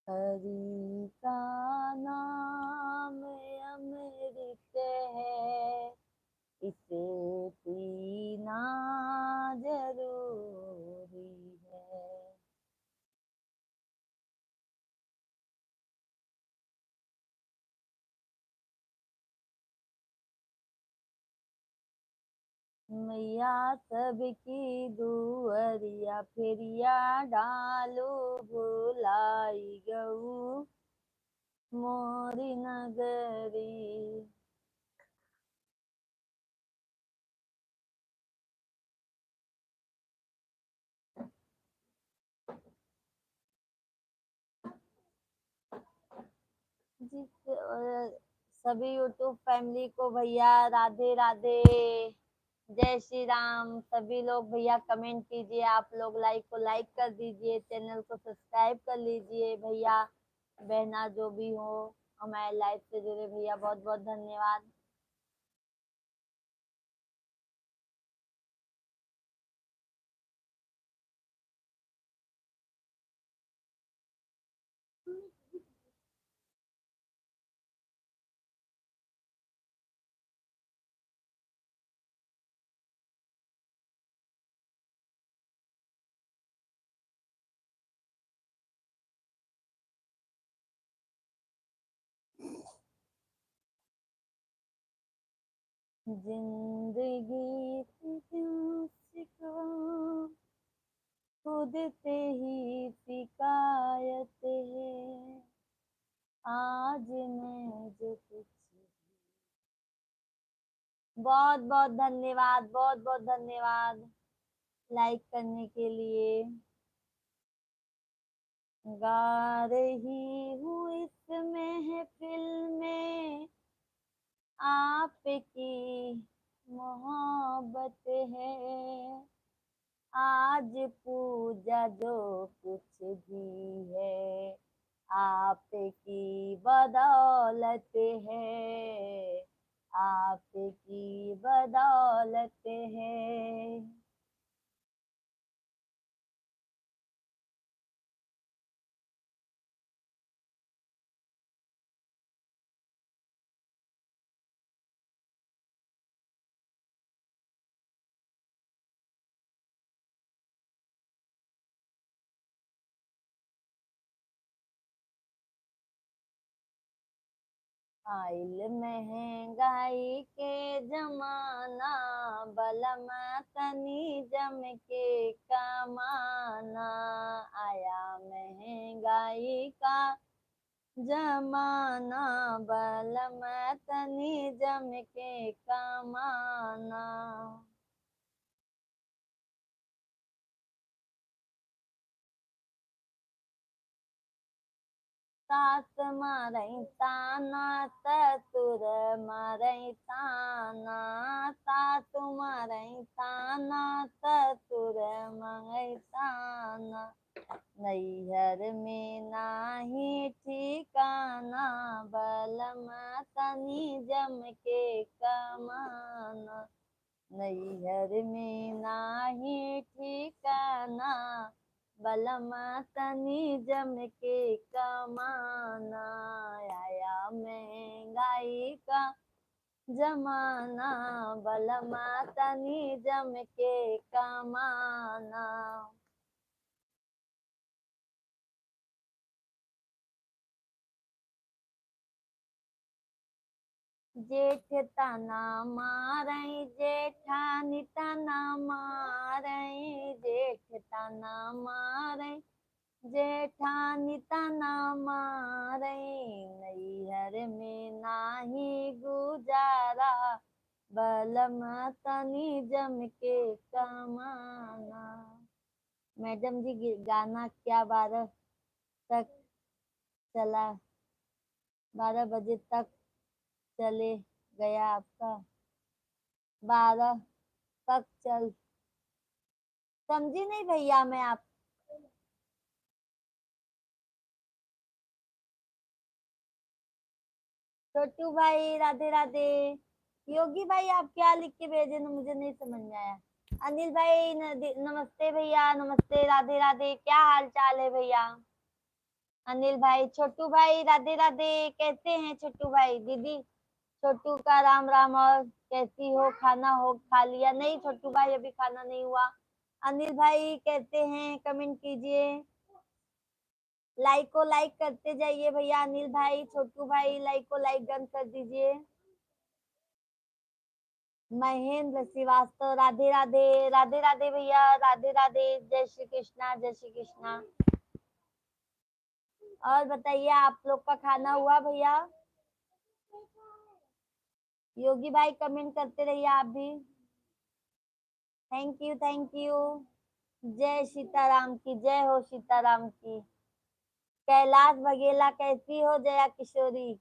हरि का नाम अमृत है, इसे पीना जरूरी है। मैया सबकी दुअरिया फेरिया डालो, बुलाई गऊ मोरी नगरी। जिस सभी यूट्यूब फैमिली को भैया राधे राधे, जय श्री राम। सभी लोग भैया कमेंट कीजिए, आप लोग लाइक को लाइक कर दीजिए, चैनल को सब्सक्राइब कर लीजिए भैया बहना जो भी हो। हमारे लाइव से जुड़े भैया बहुत बहुत धन्यवाद। जिंदगी से क्यों सिकवा दूध से ही शिकायत है, आज मैं जो कुछ। बहुत बहुत धन्यवाद, बहुत बहुत धन्यवाद लाइक करने के लिए। गा रही हूँ इस महफिल में, आपकी मोहब्बत है, आज पूजा जो कुछ भी है, आपकी बदौलत है, आपकी बदौलत है। आइल महंगाई के जमाना, बलमा तनी जम के कमाना। आया महंगाई का जमाना, बलमा तनी जम के कमाना। सास मारई ताना ससुर मारई ताना, सासु मारई ताना ससुर मारई ताना। नैहर में नाही ठिकाना, बलमा तनी जम के कमाना। नैहर में नाही ठिकाना, बलमा तनी जम के कमाना। आया महंगाई का जमाना, बलमा तनी जम के कमाना। जेठ तना मारई जेठानी तना मारई, जेठ तना मारई जेठानी तना मारई। नैहर में नाही गुजारा, बलमा तनी जम के कमाना। मैडम जी गाना क्या 12 तक चला? 12 बजे तक चले गया आपका? 12 तक चल, समझी नहीं भैया मैं आप। छोटू भाई राधे राधे। योगी भाई आप क्या लिख के भेजे ना, मुझे नहीं समझ में आया। अनिल भाई नमस्ते भैया, नमस्ते, राधे राधे, क्या हाल चाल है भैया? अनिल भाई, छोटू भाई राधे राधे, कैसे हैं छोटू भाई? दीदी छोटू का राम राम, और कैसी हो? खाना हो खा लिया? नहीं छोटू भाई अभी खाना नहीं हुआ। अनिल भाई कैसे हैं? कमेंट कीजिए, लाइक को लाइक करते जाइए भैया। अनिल भाई, छोटू भाई, लाइक को लाइक डन कर दीजिए। महेंद्र श्रीवास्तव राधे राधे, राधे राधे भैया, राधे राधे, जय श्री कृष्णा, जय श्री कृष्णा। और बताइए आप लोग का खाना हुआ भैया? योगी भाई कमेंट करते रहिए आप भी। Thank you, thank you. जय सीताराम की, जय हो सीताराम की। कैलाश बघेला कैसी हो जया किशोरी?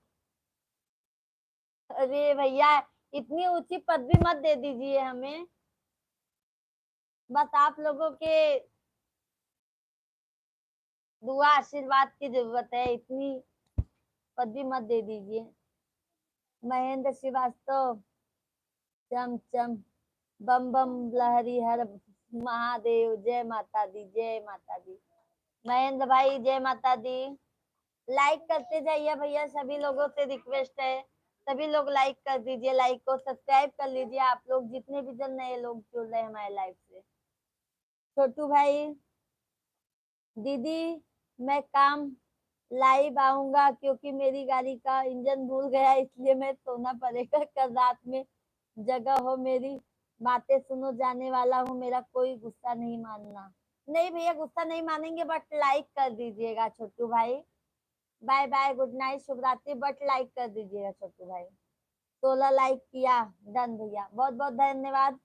अरे भैया इतनी ऊंची पदवी मत दे दीजिए हमें, बस आप लोगों के दुआ आशीर्वाद की जरूरत है, इतनी पदवी मत दे दीजिए। महेंद्र श्रीवास्तव, चम चम बम बम लहरी हर महादेव, जय माता दी, जय माता दी। महेंद्र भाई जय माता दी। लाइक करते जाइए भैया, सभी लोगों से रिक्वेस्ट है, सभी लोग लाइक कर दीजिए, लाइक को सब्सक्राइब कर लीजिए आप लोग, जितने भी जन नए लोग जुड़ रहे हैं हमारे लाइव से। छोटू भाई, दीदी मैं काम लाइव आऊंगा क्योंकि मेरी गाड़ी का इंजन भूल गया, इसलिए मैं सोना पड़ेगा, कल रात में जगह हो मेरी, बातें सुनो, जाने वाला हूँ, मेरा कोई गुस्सा नहीं मानना। नहीं भैया गुस्सा नहीं मानेंगे, बट लाइक कर दीजिएगा छोटू भाई। बाय बाय, गुड नाइट, शुभ रात्रि, बट लाइक कर दीजिएगा छोटू भाई। 16 लाइक किया, डन भैया, बहुत बहुत धन्यवाद।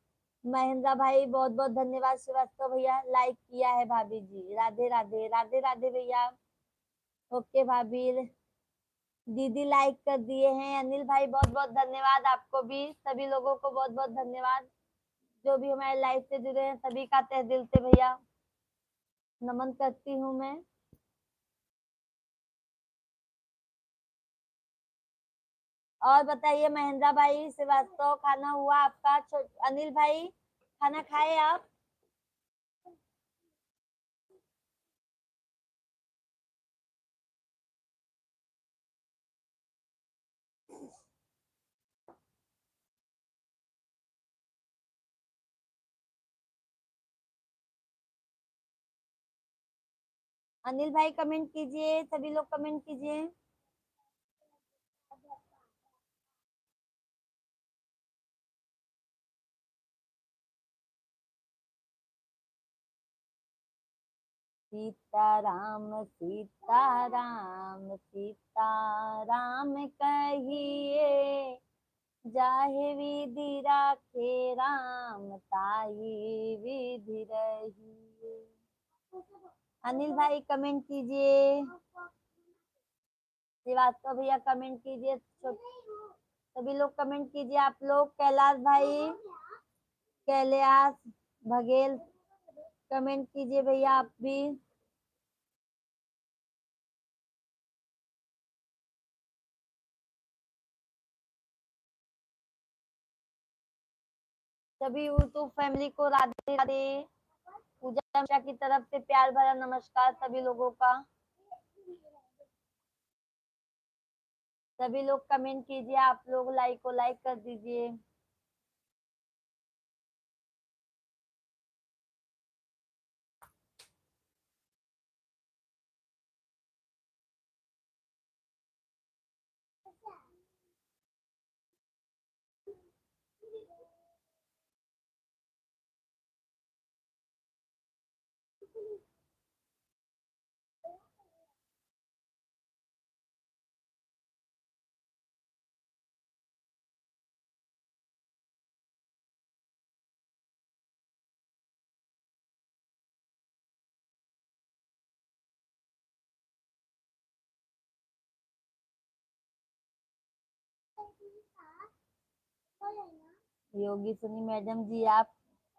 महेंद्र भाई बहुत बहुत धन्यवाद। श्रीवास्तव भैया लाइक किया है। भाभी जी राधे राधे, राधे राधे भैया। ओके भाभी। दीदी लाइक कर दिए हैं। अनिल भाई बहुत बहुत धन्यवाद आपको भी, सभी लोगों को बहुत बहुत धन्यवाद जो भी हमारे लाइव से जुड़े हैं, सभी का तहे दिल से भैया नमन करती हूँ मैं। और बताइए महेंद्र भाई, श्रीवास्तव, खाना हुआ आपका? अनिल भाई खाना खाए आप? अनिल भाई कमेंट कीजिए, सभी लोग कमेंट कीजिए। सीताराम सीताराम सीताराम कहिए, जाहे विधि राखे राम, ताहि विधि रहिए। अनिल भाई कमेंट कीजिए। श्रीवास्तव भैया कमेंट कीजिए। सभी लोग कमेंट कीजिए। आप लोग कैलाश भाई, कैलाश बघेल कमेंट कीजिए भैया आप भी। सभी यूट्यूब फैमिली को राधे राधे। पूजा मिश्रा की तरफ से प्यार भरा नमस्कार सभी लोगों का। सभी लोग कमेंट कीजिए, आप लोग लाइक को लाइक कर दीजिए। योगी सुनी मैडम जी, आप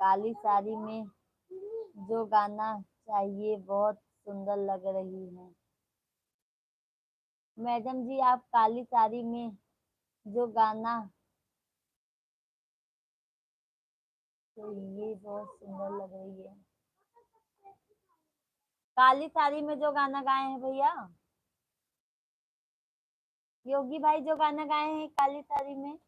काली साड़ी में जो गाना चाहिए बहुत सुंदर लग रही है। मैडम जी आप काली साड़ी में जो गाना चाहिए बहुत सुंदर लग रही है। काली साड़ी में जो गाना गाए हैं भैया, योगी भाई जो गाना गाए हैं काली साड़ी में।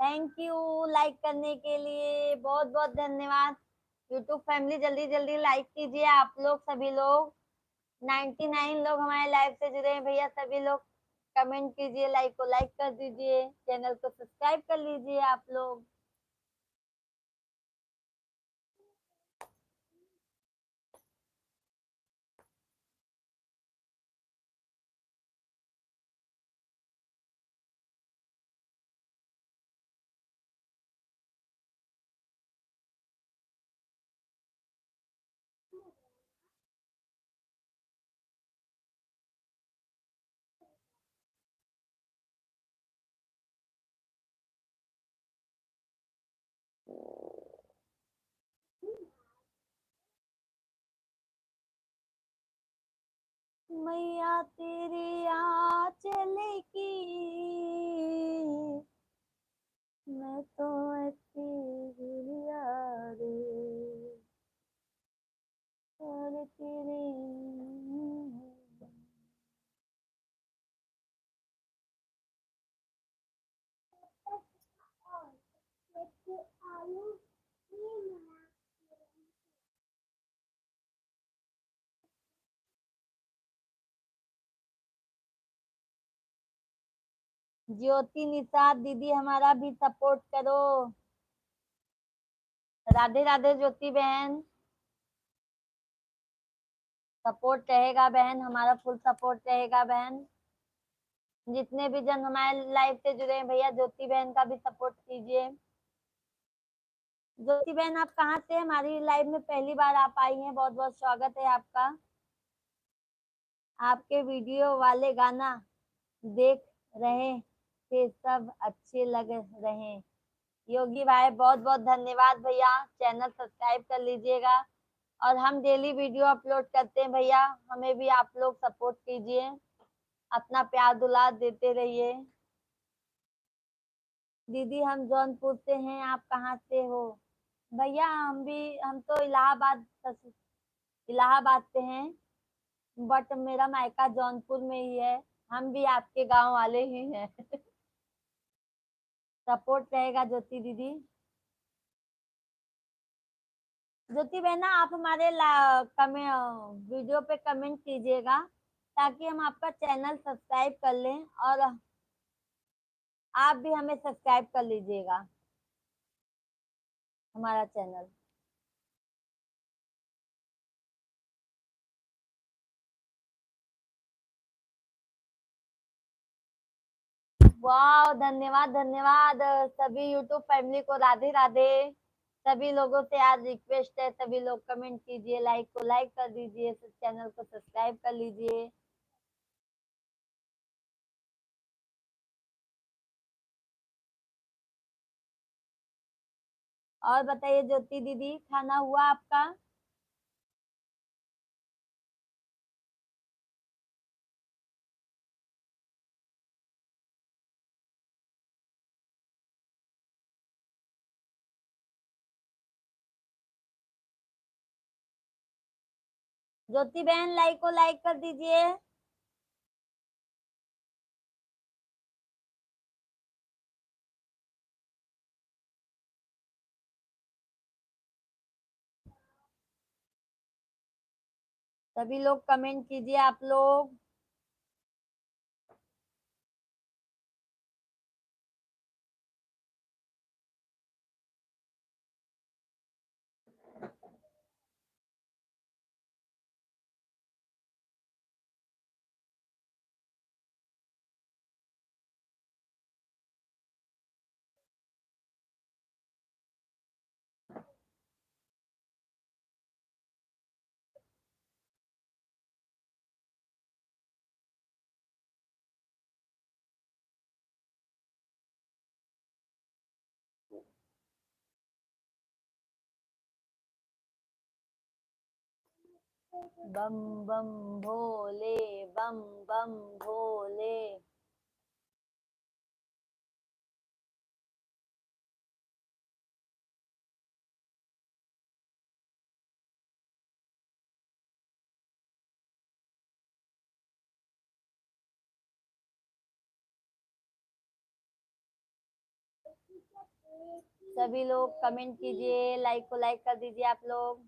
थैंक यू लाइक करने के लिए, बहुत बहुत धन्यवाद। यूट्यूब फैमिली जल्दी जल्दी लाइक कीजिए आप लोग, सभी लोग 99 लोग हमारे लाइव से जुड़े हैं भैया, सभी लोग कमेंट कीजिए, लाइक को लाइक कर दीजिए, चैनल को सब्सक्राइब कर लीजिए आप लोग। मैया तेरी आंचल की मैं तो ऐसी गुड़िया रे और तेरे ज्योति निषाद दीदी हमारा भी सपोर्ट करो। राधे राधे ज्योति बहन, सपोर्ट रहेगा बहन, हमारा फुल सपोर्ट रहेगा बहन। जितने भी जन हमारे लाइव से जुड़े हैं भैया, ज्योति बहन का भी सपोर्ट कीजिए। ज्योति बहन आप कहाँ से? हमारी लाइव में पहली बार आप आई हैं, बहुत बहुत स्वागत है आपका। आपके वीडियो वाले गाना देख रहे थे, सब अच्छे लग रहे। योगी भाई बहुत बहुत धन्यवाद भैया, चैनल सब्सक्राइब कर लीजिएगा। और हम डेली वीडियो अपलोड करते हैं भैया, हमें भी आप लोग सपोर्ट कीजिए, अपना प्यार दुलार देते रहिए। दीदी हम जौनपुर से हैं, आप कहाँ से हो? भैया हम तो इलाहाबाद से हैं, बट मेरा मायका जौनपुर में ही है। हम भी आपके गांव वाले ही हैं। सपोर्ट रहेगा ज्योति दीदी। ज्योति बहना आप हमारे वीडियो पे कमेंट कीजिएगा, ताकि हम आपका चैनल सब्सक्राइब कर लें, और आप भी हमें सब्सक्राइब कर लीजिएगा हमारा चैनल। वाह, धन्यवाद धन्यवाद सभी यूट्यूब फैमिली को, राधे राधे। सभी लोगों से आज रिक्वेस्ट है, सभी लोग कमेंट कीजिए, लाइक को लाइक कर दीजिए, चैनल को सब्सक्राइब कर लीजिए। और बताइए ज्योति दीदी, खाना हुआ आपका? ज्योति बहन लाइक को लाइक कर दीजिए। सभी लोग कमेंट कीजिए आप लोग। बम बम भोले, बम बम भोले। सभी लोग कमेंट कीजिए, लाइक को लाइक कर दीजिए आप लोग।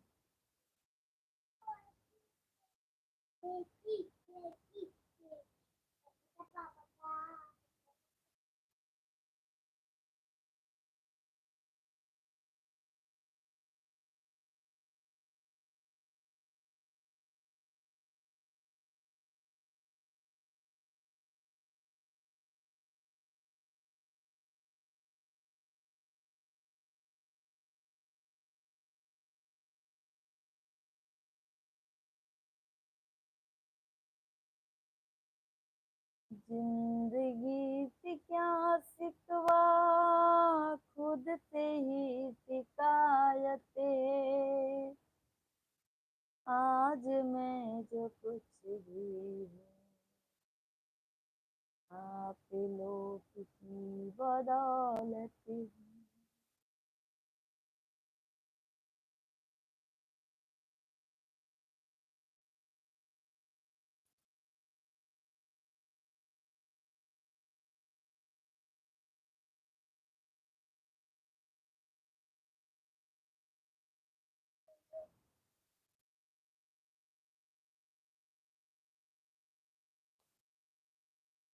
जिंदगी से क्या सिकवा, खुद से ही शिकायतें। आज मैं जो कुछ भी हूँ, आप लोग की बदौलत हूँ।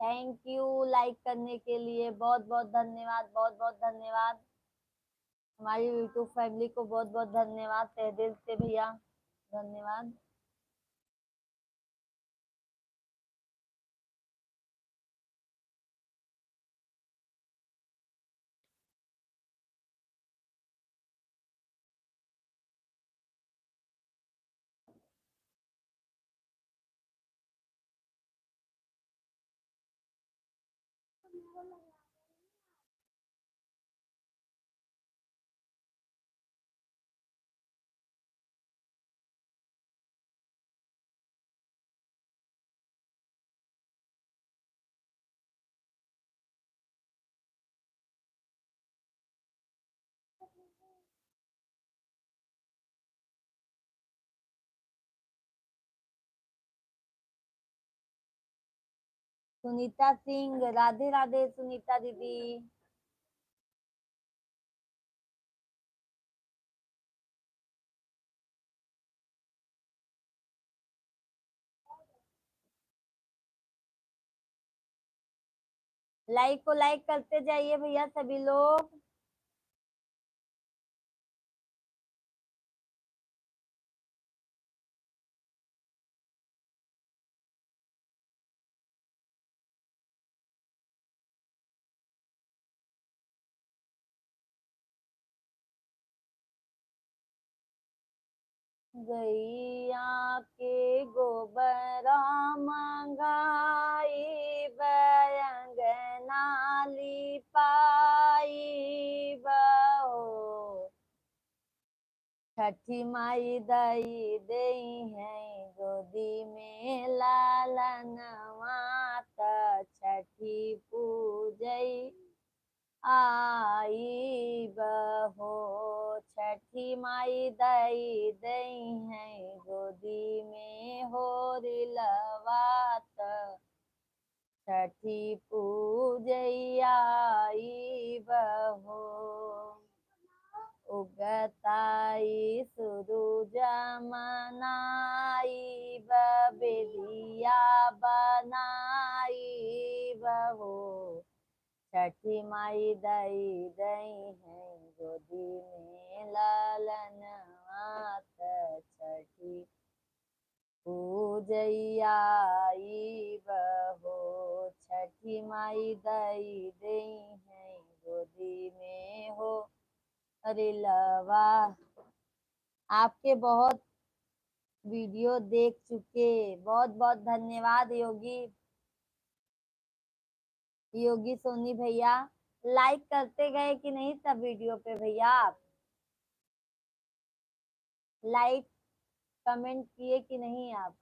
थैंक यू लाइक करने के लिए, बहुत बहुत धन्यवाद, बहुत बहुत धन्यवाद। हमारी यूट्यूब फैमिली को बहुत बहुत धन्यवाद तहे दिल से भैया, धन्यवाद। सुनीता सिंह, राधे राधे सुनीता दीदी। लाइक को लाइक करते जाइए भैया सभी लोग। गैया के गोबरा मंगाई बयंगना लिपाई बहो, छठी माई दई दई है गोदी में लालनवा, छठी पूजई आई बहो, छठी माई दई दई है गोदी में हो रिलवात, छठी पूजैयाई बहो, उगताई सूरज मनाई बेदिया बनाई बहो, छठी माई दई दई है गोदी में लालन मात, छठी पूजैयाई बहो, छठी माई दई दई है गोदी में हो रिलवा। आपके बहुत वीडियो देख चुके, बहुत बहुत धन्यवाद योगी, योगी सोनी भैया। लाइक करते गए कि नहीं सब वीडियो पे भैया? आप लाइक कमेंट किए कि नहीं आप?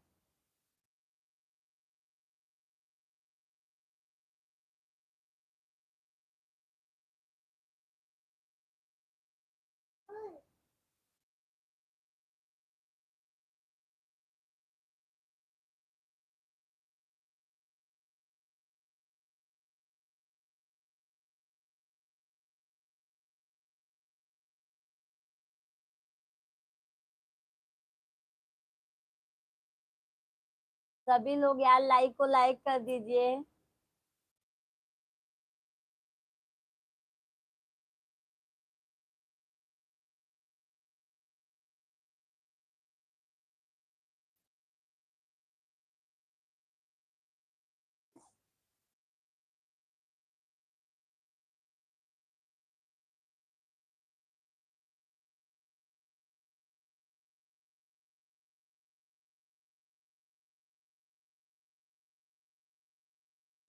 सभी लोग यार लाइक को लाइक कर दीजिए।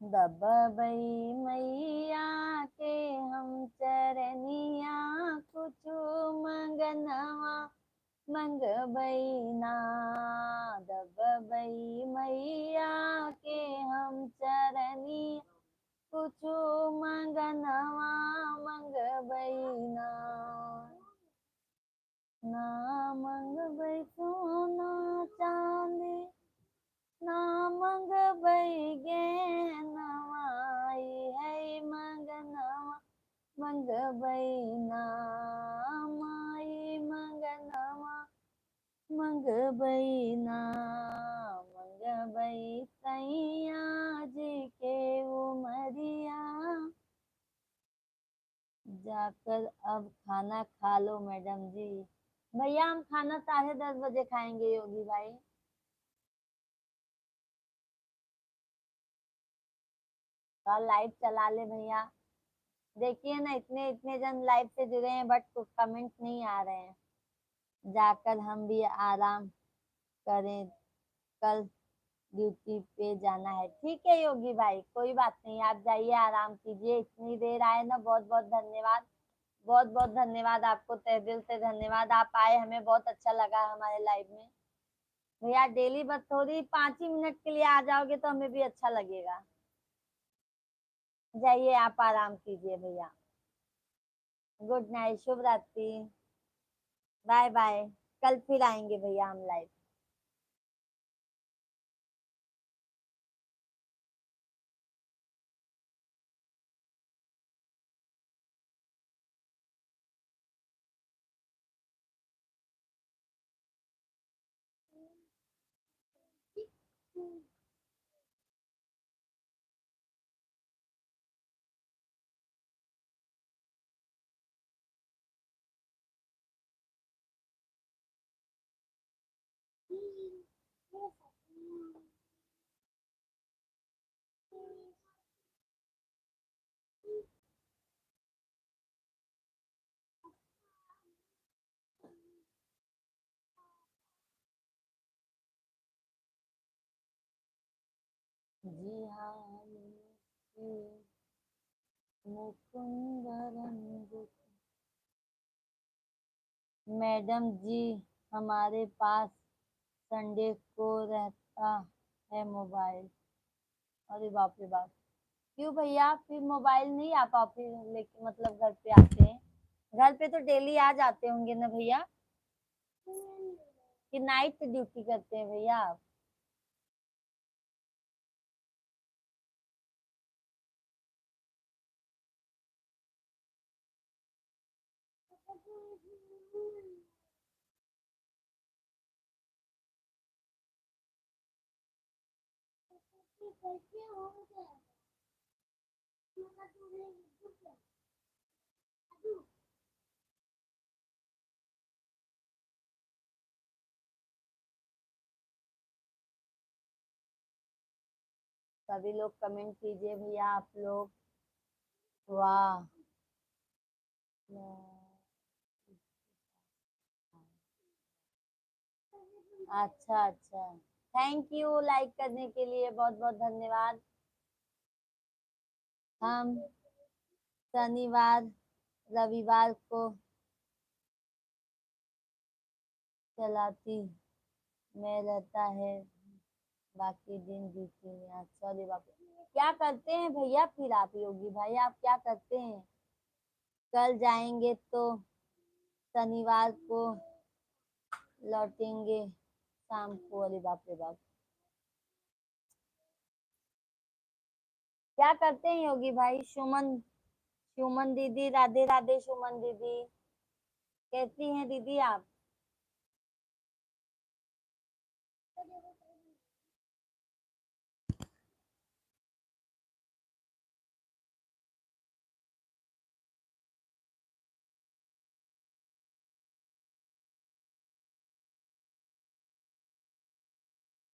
दबबई मैया के हम चरनिया, कुछ मंगनवा मंगबई ना, दबबई मैया के हम चरनिया, कुछ मंगनवा मंगबई ना, ना मंगबई सोना चांदी, ना मंगबई गहनवाई है मंगनवा मंगबई ना, माई मंगनवा मंगबई ना, मंगबई सैया जी के उमरिया, जाकर अब खाना खा लो मैडम जी। भैया हम खाना 10:30 बजे खाएंगे योगी भाई। तो लाइव चला ले भैया। देखिए ना, इतने इतने जन लाइव से जुड़े हैं बट कुछ कमेंट नहीं आ रहे हैं। जाकर हम भी आराम करें, कल ड्यूटी पे जाना है। ठीक है योगी भाई, कोई बात नहीं, आप जाइए आराम कीजिए। इतनी देर आए ना, बहुत बहुत धन्यवाद। बहुत बहुत धन्यवाद आपको, तहे दिल से धन्यवाद। आप आए, हमें बहुत अच्छा लगा हमारे लाइव में। भैया डेली बस थोड़ी 5 ही मिनट के लिए आ जाओगे तो हमें भी अच्छा लगेगा। जाइए आप आराम कीजिए भैया। गुड नाइट, शुभ रात्रि, बाय बाय। कल फिर आएंगे भैया हम लाइव। जी हाँ, मुकुंद रंग। मैडम जी हमारे पास संडे को रहता है मोबाइल। अरे बाप रे बाप, क्यों भैया फिर मोबाइल नहीं आ पाते लेकिन मतलब घर पे आते हैं? घर पे तो डेली आ जाते होंगे ना भैया, कि नाइट ड्यूटी करते हैं भैया आप? सभी लोग कमेंट कीजिए भैया आप लोग। वाह, अच्छा अच्छा, थैंक यू लाइक करने के लिए, बहुत बहुत धन्यवाद। हम शनिवार रविवार को चलाती में रहता है, बाकी दिन ड्यूटी में। अच्छा, अरे बाप रे। क्या करते हैं भैया फिर आप योगी भाई, आप क्या करते हैं? कल जाएंगे तो शनिवार को लौटेंगे शाम को। अरे बाप रे बाप, क्या करते हैं योगी भाई? सुमन, सुमन दीदी, राधे राधे सुमन दीदी, कैसी हैं दीदी आप?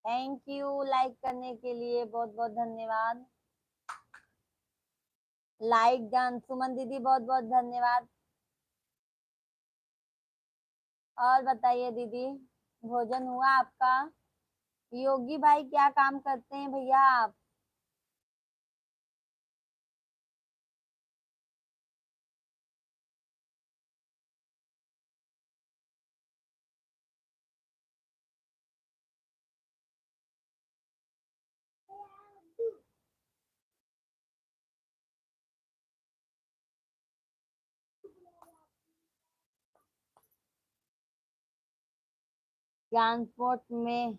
थैंक यू लाइक करने के लिए, बहुत बहुत धन्यवाद। लाइक डन सुमन दीदी, बहुत बहुत धन्यवाद। और बताइए दीदी, भोजन हुआ आपका? योगी भाई क्या काम करते हैं भैया आप? ट्रांसपोर्ट में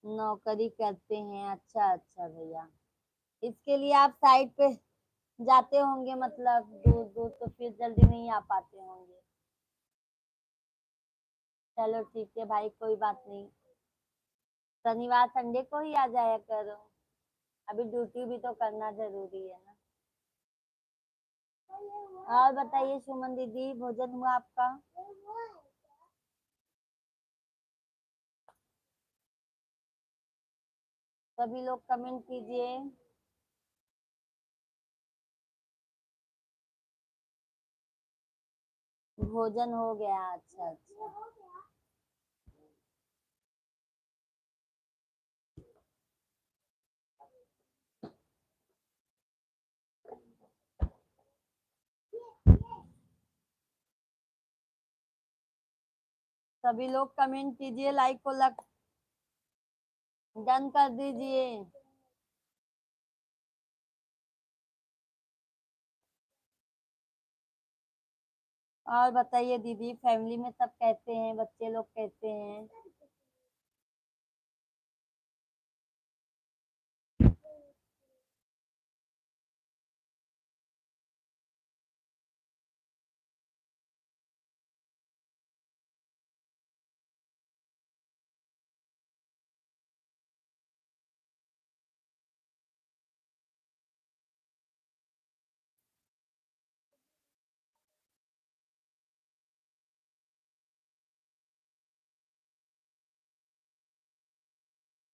नौकरी करते हैं। अच्छा अच्छा भैया, इसके लिए आप साइट पे जाते होंगे, मतलब दूर दूर, तो फिर जल्दी नहीं आ पाते होंगे। चलो ठीक है भाई, कोई बात नहीं, शनिवार संडे को ही आ जाया करो। अभी ड्यूटी भी तो करना जरूरी है ना। और बताइए सुमन दीदी, भोजन हुआ आपका? सभी लोग कमेंट कीजिए। भोजन हो गया, अच्छा अच्छा। सभी लोग कमेंट कीजिए, लाइक को डन कर दीजिए। और बताइए दीदी, फैमिली में सब कैसे हैं, बच्चे लोग कैसे हैं?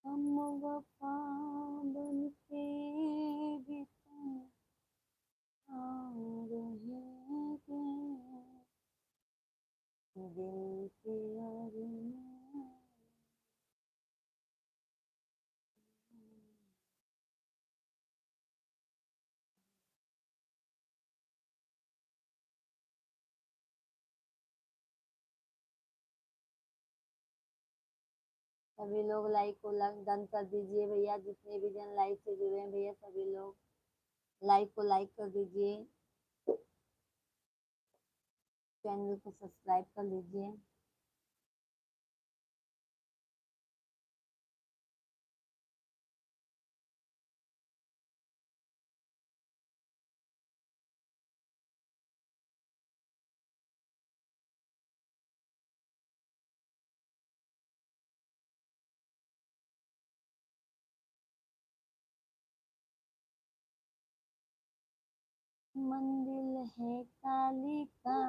हम वफा बनके भी तुम रहेंगे, दिल के अरमान। सभी लोग लाइक को डन कर दीजिए भैया, जितने भी जन लाइक से जुड़े हैं भैया, सभी लोग लाइक को लाइक कर दीजिए, चैनल को सब्सक्राइब कर लीजिए। मंदिर है काली का,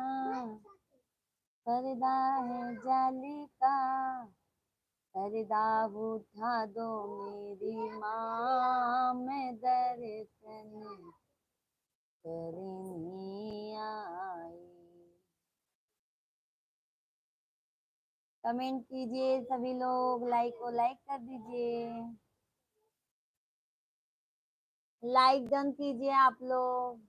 पर्दा है जाली का, पर्दा उठा दो मेरी माँ, मैं दर्शन करने आई। कमेंट कीजिए सभी लोग, लाइक को लाइक कर दीजिए, लाइक डन कीजिए आप लोग।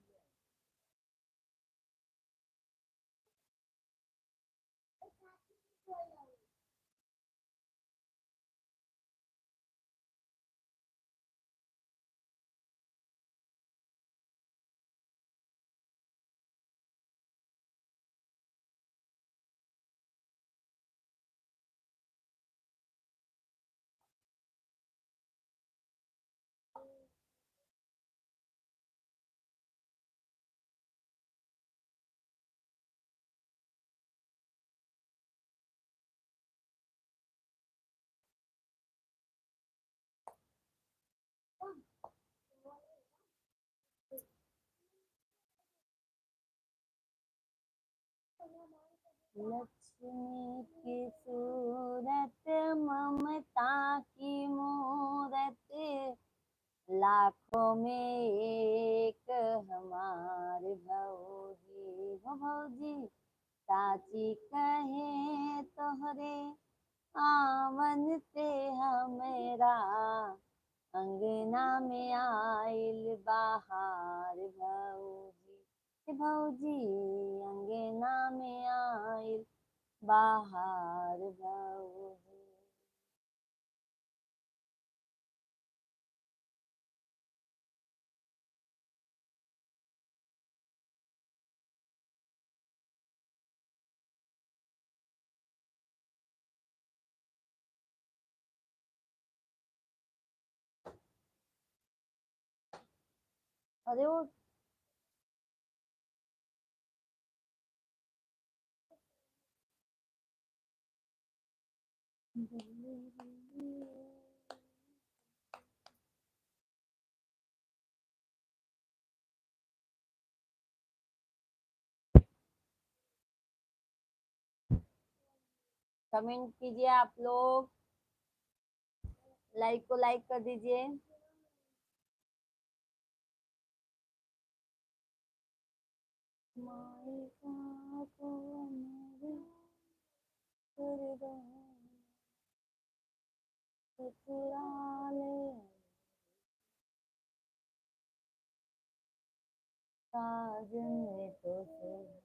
लक्ष्मी की सूरत, ममता की मूरत, लाखों में एक हमारे भौजी हो भौजी, चाची कहे तोहरे आवन से हमेरा, अंगना में आइल बाहर भौजी, भौजी अंगना में आइल बाहर भौजी। अरे वो कमेंट कीजिए आप लोग, लाइक को लाइक कर दीजिए। साजन ने तो सुना।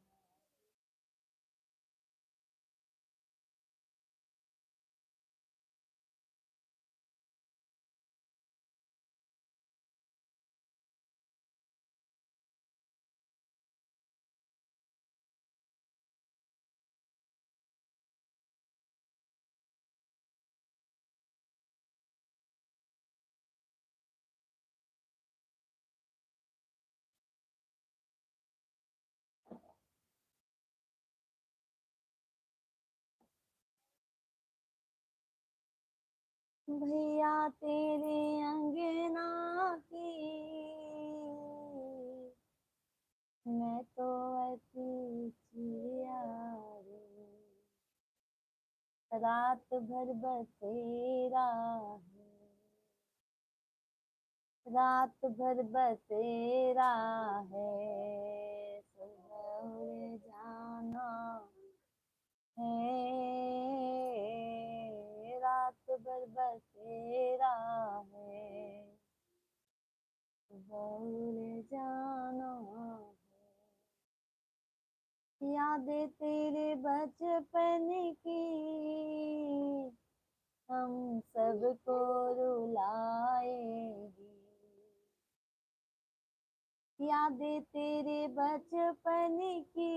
भैया तेरे अंगना की मैं तो ऐसी चिड़िया रे, रात भर बसेरा है, रात भर बसेरा है, सुबह उड़ जाना है, रात भर बसेरा है, सुबह उड़ जाना है। यादें तेरे बचपन की हम सबको रुलाएंगी, यादें तेरे बचपन की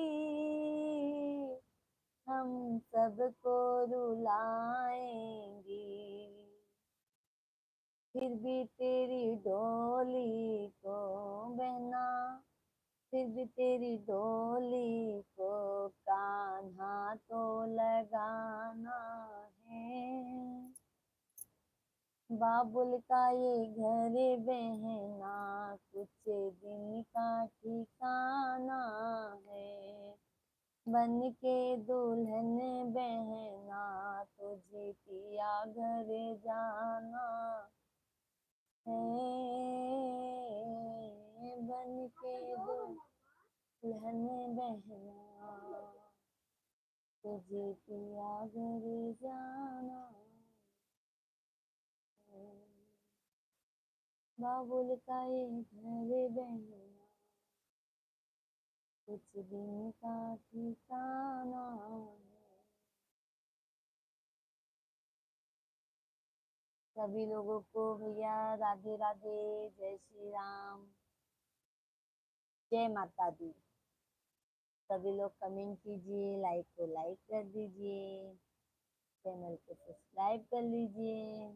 हम सबको रुलाएंगी, फिर भी तेरी डोली को बहना, फिर भी तेरी डोली को कान्हा तो लगाना है। बाबुल का ये घर बहना कुछ दिन का ठिकाना है, बन के दुल्हन बहना तुझे पिया घर जाना है, बन के दुल्हन बहना तुझे पिया घर जाना है। बाबुल का ये घर बहना कुछ दिन का ठिकाना है। सभी लोगों को भैया राधे राधे, जय श्री राम, जय माता दी। सभी लोग कमेंट कीजिए, लाइक को लाइक कर दीजिए, चैनल को सब्सक्राइब कर लीजिए।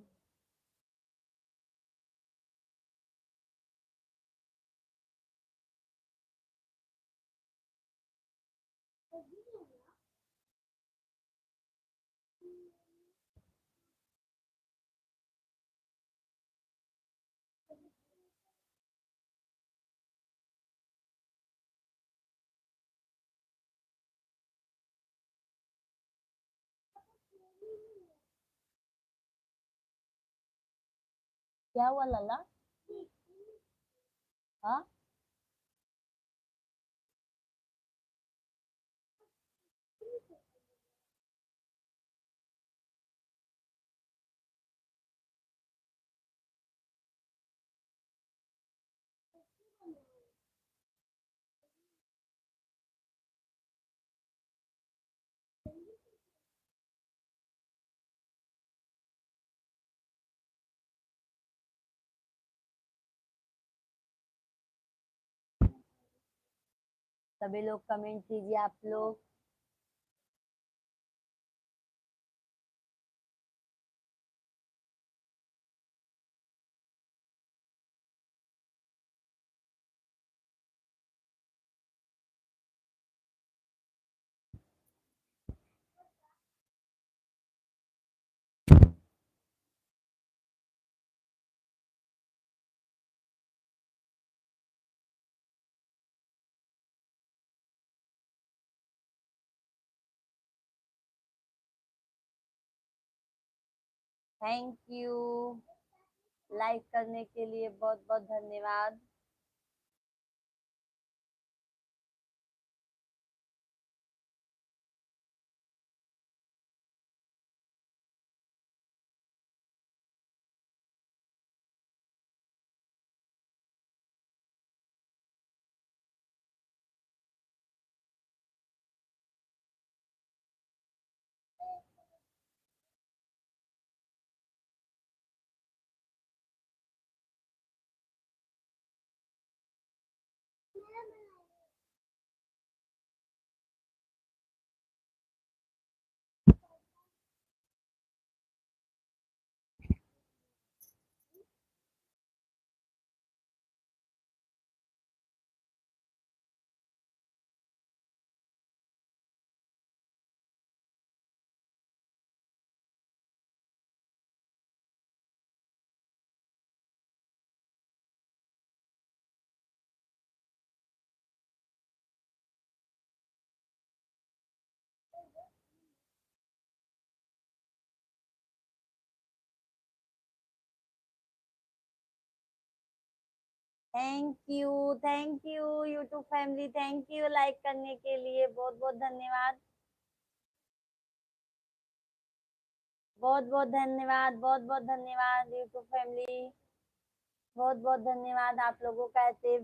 क्या हुआ लला? हाँ, सभी लोग कमेंट कीजिए आप लोग। Thank you. लाइक करने के लिए बहुत बहुत धन्यवाद। Thank you YouTube family, thank you like करने के लिए, बहुत बहुत धन्यवाद। बहुत बहुत धन्यवाद, बहुत बहुत धन्यवाद यूट्यूब फैमिली। बहुत बहुत धन्यवाद आप लोगों का ऐसे।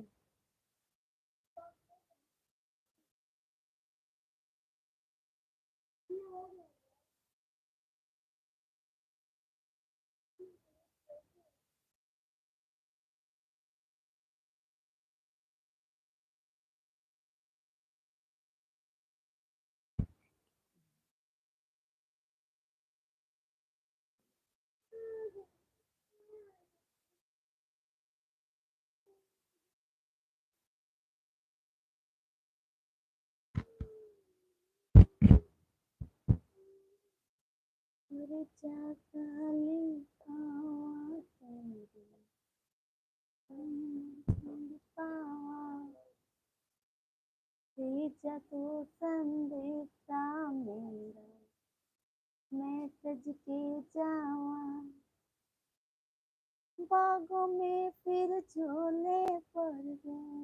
तू संदेशा मेरा, मैं सज के जावा बागों में, फिर झोले पड़ गया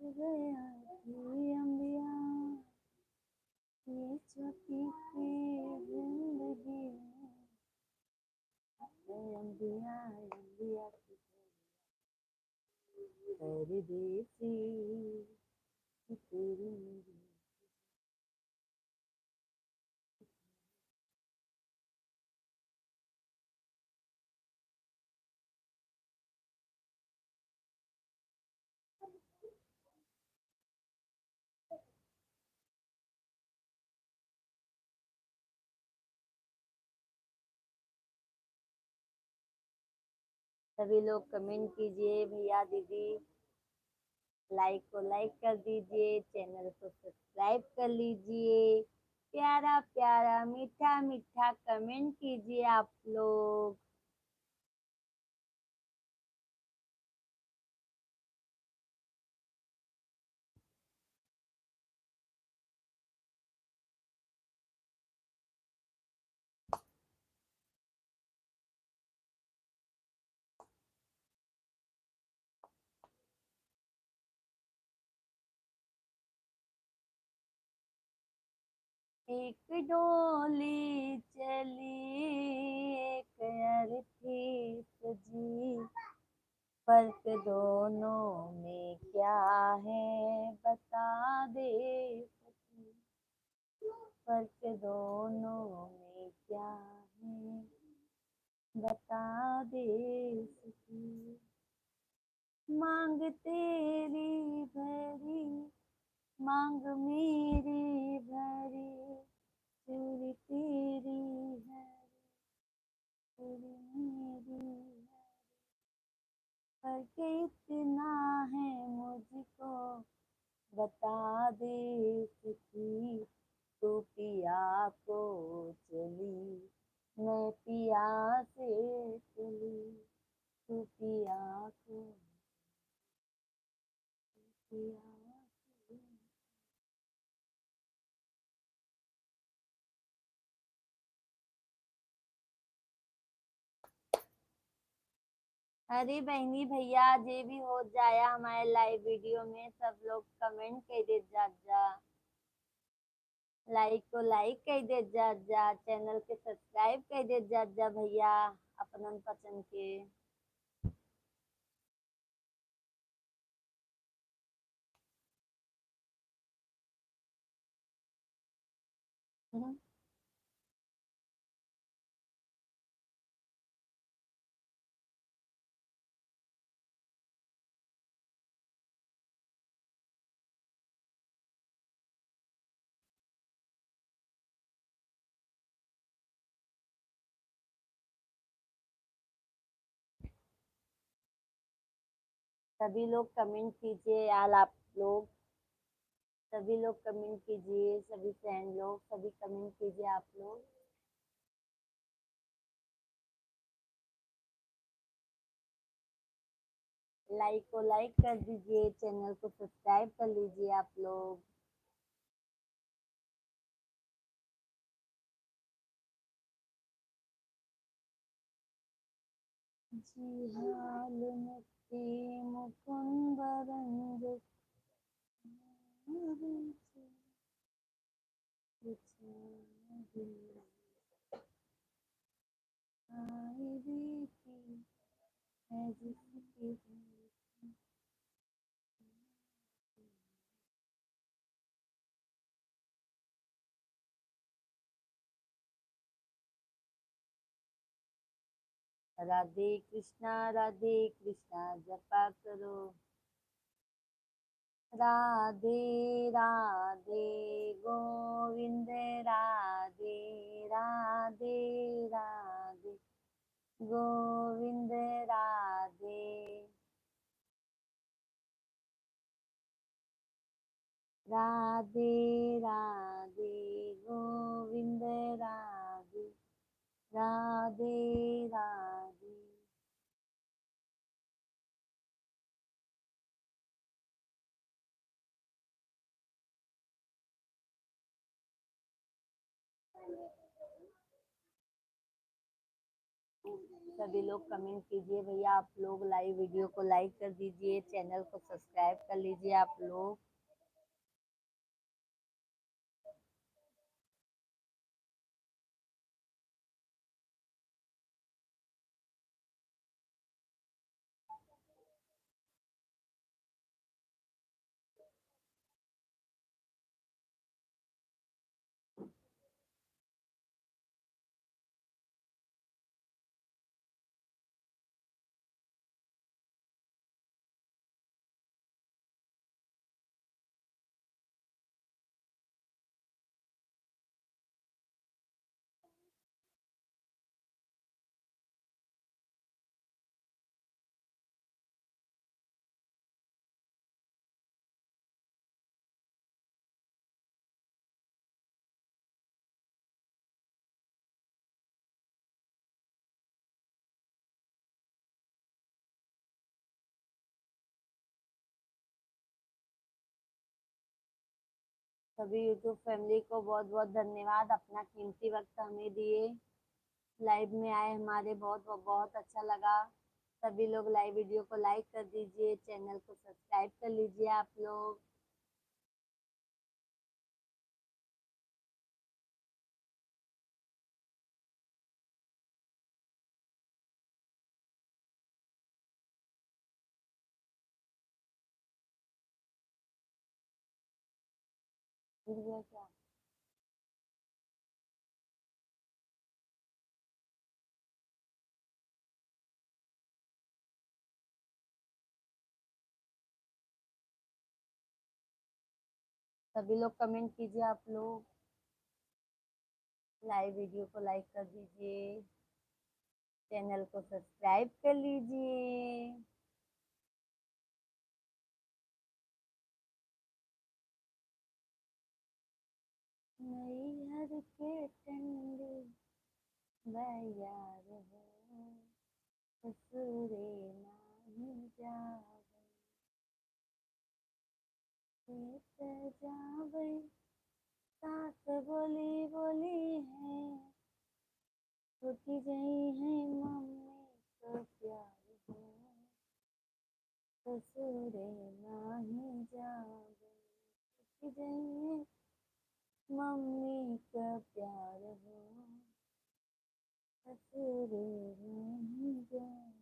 ये अंबिया, ये छोटी सी जिंदगी में अंबिया अंबिया की परदेसी तेरी मेरी। सभी लोग कमेंट कीजिए, भैया दीदी लाइक को लाइक कर दीजिए, चैनल को सब्सक्राइब कर लीजिए, प्यारा प्यारा मीठा मीठा कमेंट कीजिए आप लोग। एक डोली चली, एक अर्थी सजी, फर्क दोनों में क्या है बता दे सकी, फर्क दोनों में क्या है बता दे सकी। मांग तेरी भरी, मांग मेरी भरी, चूड़ी तेरी है, चूड़ी मेरी है, फर्क इतना है मुझको बता दे सकी, तू पिया को चली, मैं पिया से चली, तू पिया को पिया। अरे बहनी भैया जे भी हो जाया हमारे लाइव वीडियो में सब लोग कमेंट कर दे जा लाइक को लाइक कर दे जा चैनल के सब्सक्राइब कर दे जा भैया अपन पसंद के। सभी लोग कमेंट कीजिए यार आप लोग, सभी लोग कमेंट कीजिए, सभी फ्रेंड लोग सभी कमेंट कीजिए आप लोग। लाइक को लाइक कर दीजिए, चैनल को सब्सक्राइब कर लीजिए आप लोग। जी हाल मुक्ति मुकुंद रंग आई बीती है जिसकी। राधे कृष्णा जपा करो। राधे राधे गोविंद राधे राधे राधे गोविंद राधे। राधे राधे गोविंद राधे राधे राधे। सभी लोग कमेंट कीजिए भैया आप लोग, लाइव वीडियो को लाइक कर दीजिए, चैनल को सब्सक्राइब कर लीजिए आप लोग। सभी यूट्यूब फैमिली को बहुत बहुत धन्यवाद, अपना कीमती वक्त हमें दिए, लाइव में आए हमारे, बहुत बहुत अच्छा लगा। सभी लोग लाइव वीडियो को लाइक कर दीजिए, चैनल को सब्सक्राइब कर लीजिए आप लोग। क्या सभी लोग कमेंट कीजिए आप लोग, लाइव वीडियो को लाइक कर दीजिए, चैनल को सब्सक्राइब कर लीजिए। नैहर के टंडे बयार हो, ससुरे नाही जावे, खेत जावे सास बोली बोली है, छूटी गई है मम्मी तो प्यार हो। रहे, मम्मी का प्यार हो ससुरे नहीं जाए।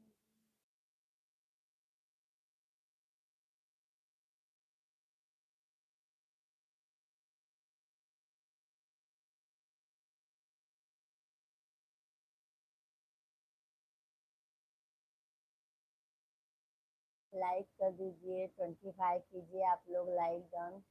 लाइक कर दीजिए, 25 कीजिए आप लोग लाइक डन।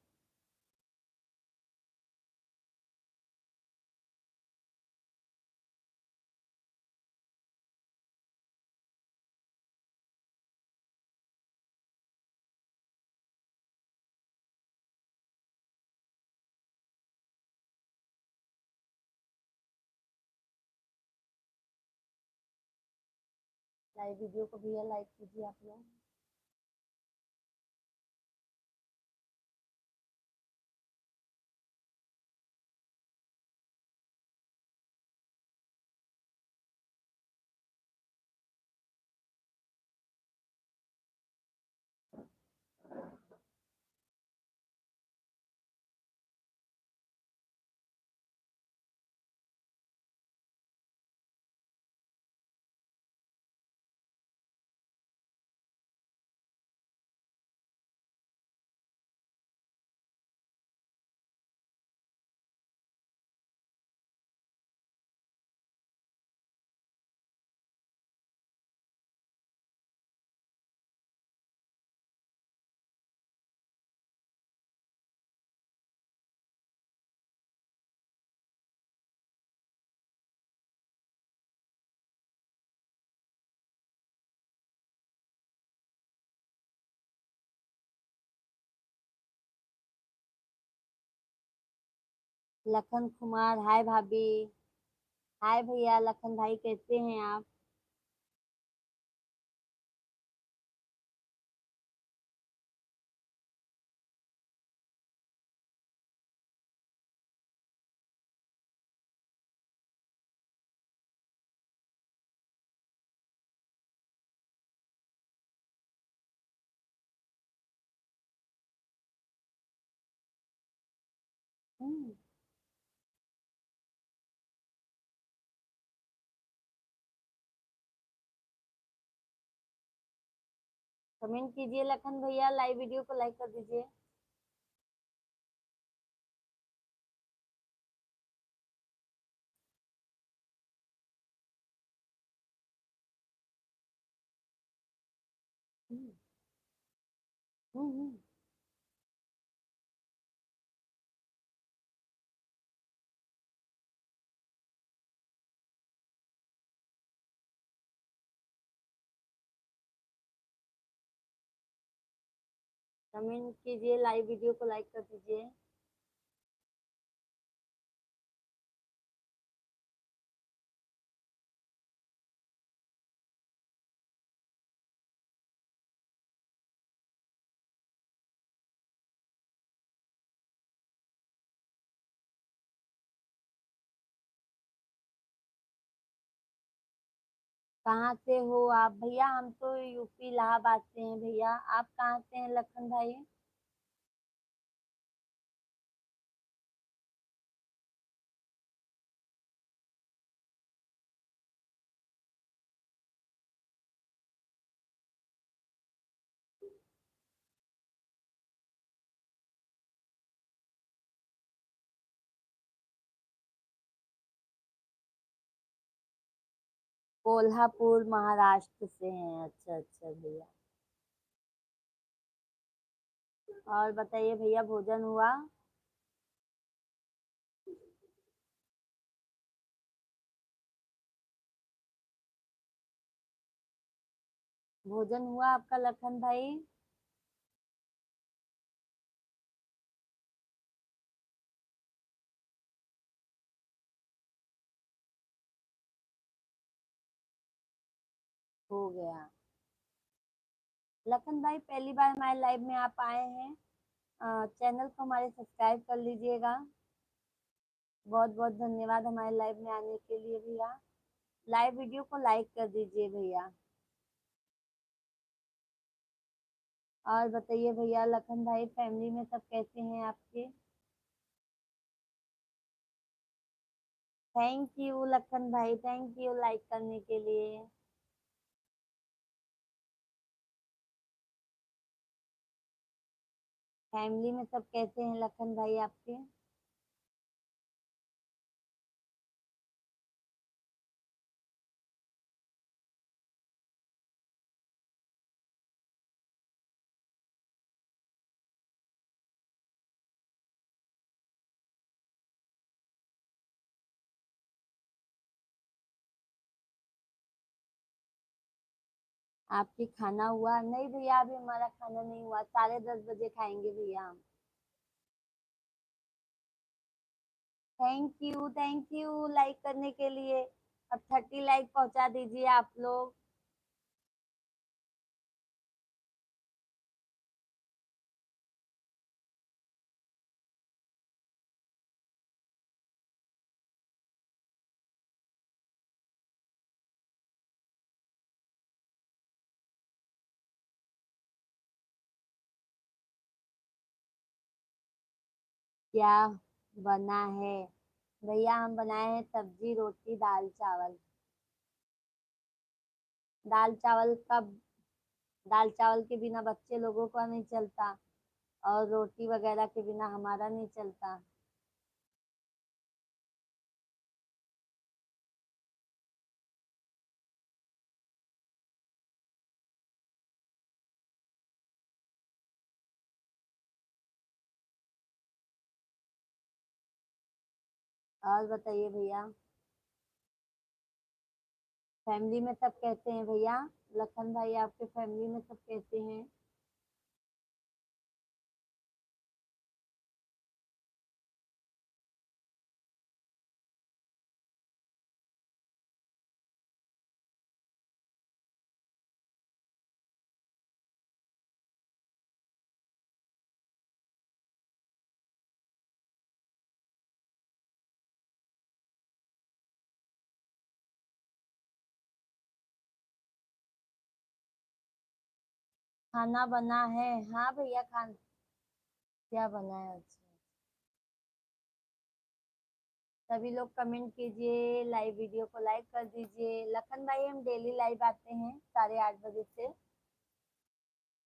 लाइव वीडियो को भैया लाइक कीजिए आप लोग। लखन कुमार, हाय भाभी। हाय भैया लखन भाई, कैसे हैं आप? हम्म, कमेंट कीजिए लखन भैया, लाइव वीडियो को लाइक कर दीजिए। हम्म, हम्म। कमेंट कीजिए, लाइव वीडियो को लाइक कर दीजिए। कहाँ से हो आप भैया? हम तो यूपी इलाहाबाद से हैं भैया। आप कहाँ से हैं लखन भाई? कोल्हापुर महाराष्ट्र से हैं। अच्छा अच्छा भैया। और बताइए भैया, भोजन हुआ? भोजन हुआ आपका लखन भाई? हो गया। लखन भाई पहली बार हमारे लाइव में आप आए हैं, चैनल को हमारे सब्सक्राइब कर लीजिएगा। बहुत बहुत धन्यवाद हमारे लाइव में आने के लिए भैया। लाइव वीडियो को लाइक कर दीजिए भैया। और बताइए भैया लखन भाई, फैमिली में सब कैसे हैं आपके? थैंक यू लखन भाई, थैंक यू लाइक करने के लिए। फैमिली में सब कैसे हैं लखन भाई आपके? आपके खाना हुआ? नहीं भैया, अभी हमारा खाना नहीं हुआ, 10:30 बजे खाएंगे भैया हम। थैंक यू लाइक करने के लिए। अब 30 लाइक पहुंचा दीजिए आप लोग। क्या बना है? भैया हम बनाए हैं सब्जी रोटी दाल चावल। दाल चावल का दाल चावल के बिना बच्चे लोगों का नहीं चलता, और रोटी वगैरह के बिना हमारा नहीं चलता। और बताइए भैया, फैमिली में सब कैसे हैं भैया? लखन भाई आपके फैमिली में सब कैसे हैं? खाना बना है? हाँ भैया, खाना क्या बना है? अच्छा, सभी लोग कमेंट कीजिए, लाइव वीडियो को लाइक कर दीजिए। लखन भाई हम डेली लाइव आते हैं 8:30 बजे से,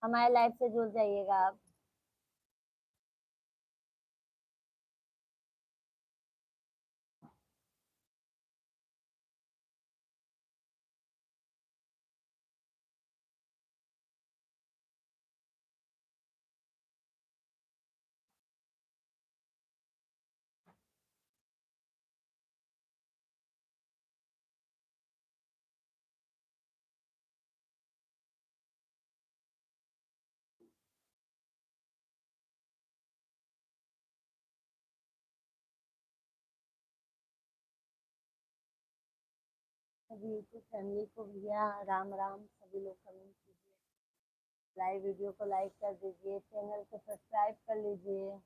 हमारे लाइव से जुड़ जाइएगा आप। सभी यूट्यूब फैमिली को भैया राम राम। सभी लोग कमेंट कीजिए, लाइव वीडियो को लाइक कर दीजिए, चैनल को सब्सक्राइब कर लीजिए।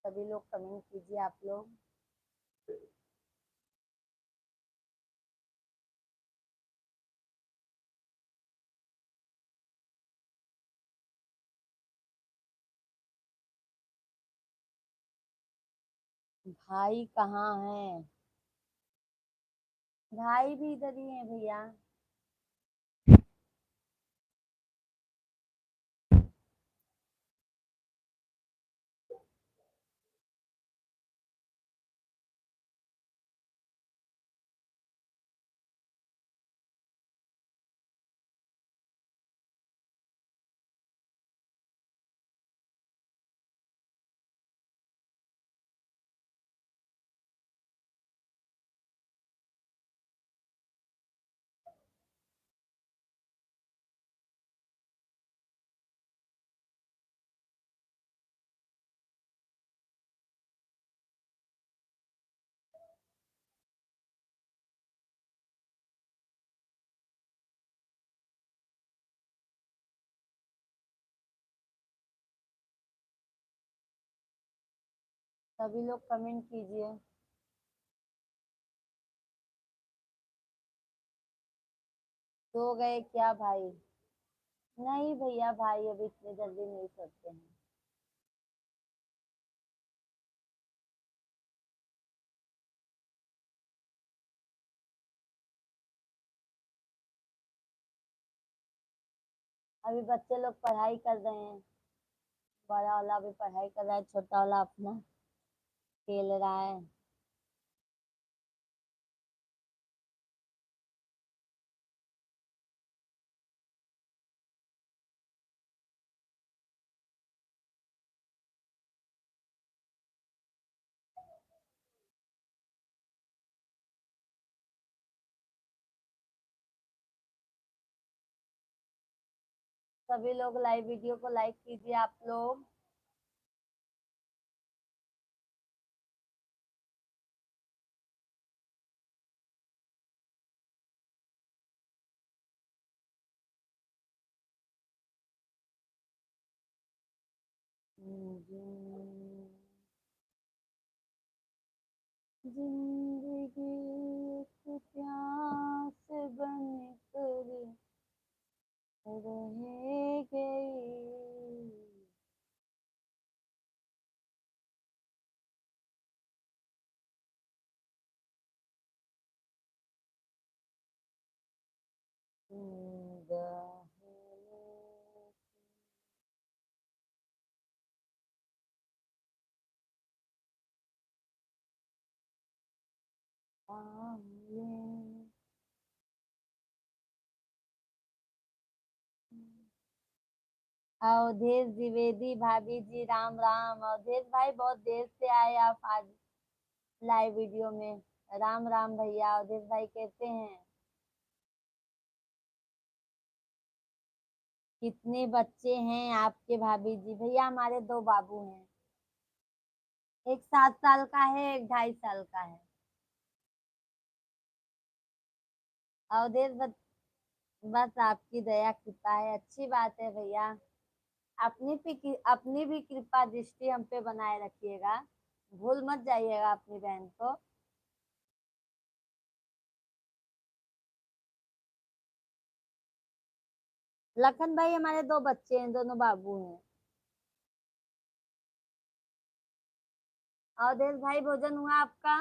सभी लोग कमेंट कीजिए आप लोग। भाई कहाँ है? भाई भी इधर ही है भैया। सभी लोग कमेंट कीजिए। सो गए क्या भाई? नहीं भैया, भाई अभी इतने जल्दी नहीं सोते हैं। अभी बच्चे लोग पढ़ाई कर रहे हैं। बड़ा वाला भी पढ़ाई कर रहा है, छोटा वाला अपना खेल रहा है। सभी लोग लाइव वीडियो को लाइक कीजिए आप लोग। जिंदगी एक प्यास बन कर रह गई। अवधेश द्विवेदी भाभी जी, राम राम। अवधेश भाई बहुत देर से आए आप आज लाइव वीडियो में। राम राम भैया। अवधेश भाई कैसे हैं? कितने बच्चे हैं आपके भाभी जी? भैया हमारे 2 बाबू हैं। एक 7 साल का है, एक 2.5 साल का है। अवधेश बस आपकी दया कृपा है, अच्छी बात है भैया। अपनी भी कृपा दृष्टि हम पे बनाए रखिएगा। भूल मत जाइएगा अपनी बहन को। लखन भाई हमारे 2 बच्चे हैं, दोनों बाबू हैं। अवधेश भाई भोजन हुआ आपका?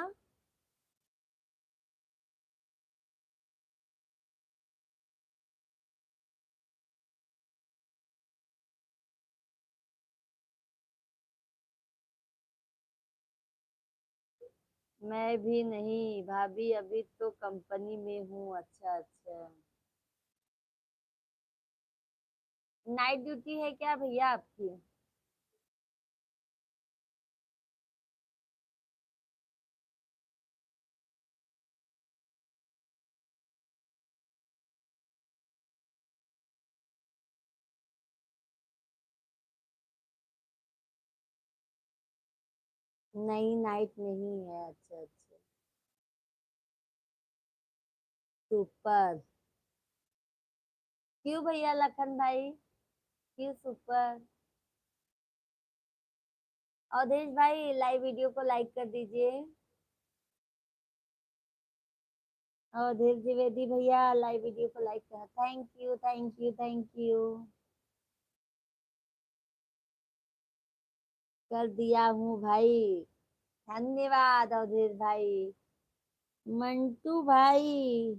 मैं भी नहीं भाभी, अभी तो कंपनी में हूँ। अच्छा अच्छा। नाइट ड्यूटी है क्या भैया आपकी? नहीं, नाइट नहीं है। अच्छा अच्छा। सुपर। क्यों भैया लखन भाई? क्यों सुपर? अवधेश भाई लाइव वीडियो को लाइक कर दीजिए। अवधेश द्विवेदी भैया लाइव वीडियो को लाइक कर, thank you thank you thank you. कर दिया हूँ भाई। धन्यवाद अवधेश भाई। मंटू भाई,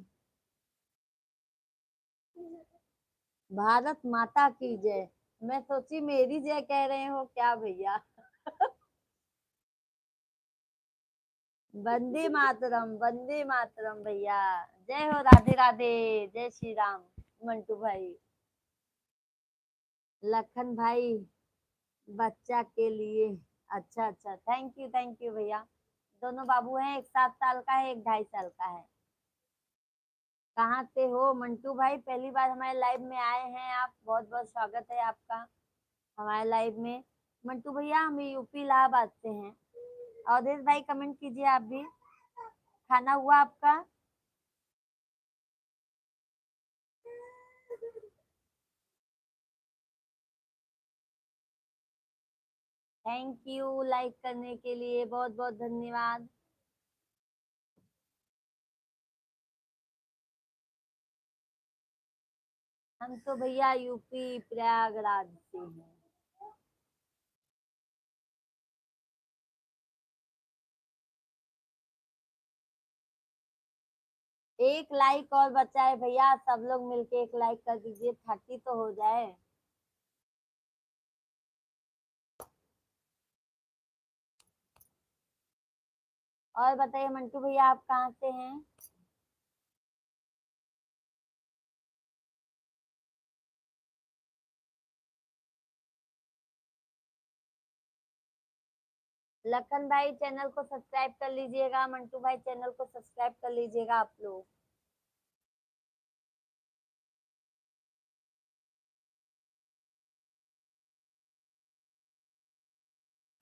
भारत माता की जय। मैं सोची मेरी जय कह रहे हो क्या भैया? वंदे मातरम, वंदे मातरम भैया। जय हो, राधे राधे। जय श्री राम। मंटू भाई। लखन भाई, बच्चा के लिए। अच्छा अच्छा, थैंक यू भैया। दोनों बाबू हैं, एक 7 साल का है, एक 2.5 साल का है। कहाँ से हो मंटू भाई? पहली बार हमारे लाइव में आए हैं आप, बहुत बहुत स्वागत है आपका हमारे लाइव में। मंटू भैया हम यूपी इलाहाबाद से हैं। अवधेश भाई कमेंट कीजिए आप भी। खाना हुआ आपका? थैंक यू लाइक करने के लिए, बहुत बहुत धन्यवाद। हम तो भैया यूपी प्रयागराज से हैं। एक लाइक और बचा है भैया, सब लोग मिलके एक लाइक कर दीजिए, 30 तो हो जाए। और बताइए मंटू भैया, आप कहाँ से हैं? लखन भाई चैनल को सब्सक्राइब कर लीजिएगा, मंटू भाई चैनल को सब्सक्राइब कर लीजिएगा आप लोग।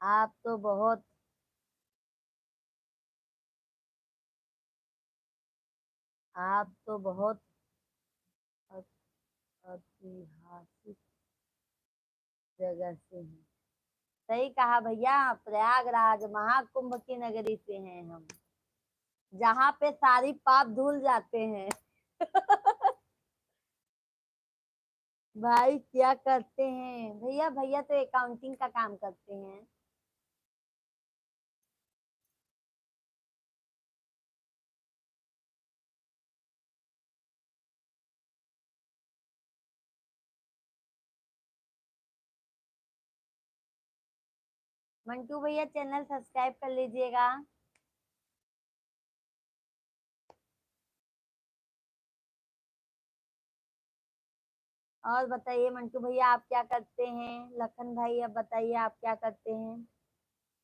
आप तो बहुत आप तो बहुत ऐतिहासिक जगह से हैं। सही कहा भैया, प्रयागराज महाकुंभ की नगरी से हैं हम, जहाँ पे सारी पाप धुल जाते हैं। भाई क्या करते हैं भैया? भैया तो अकाउंटिंग का काम करते हैं। मंटू भैया चैनल सब्सक्राइब कर लीजिएगा। और बताइए मंटू भैया, आप क्या करते हैं? लखन भाई अब बताइए, आप क्या करते हैं?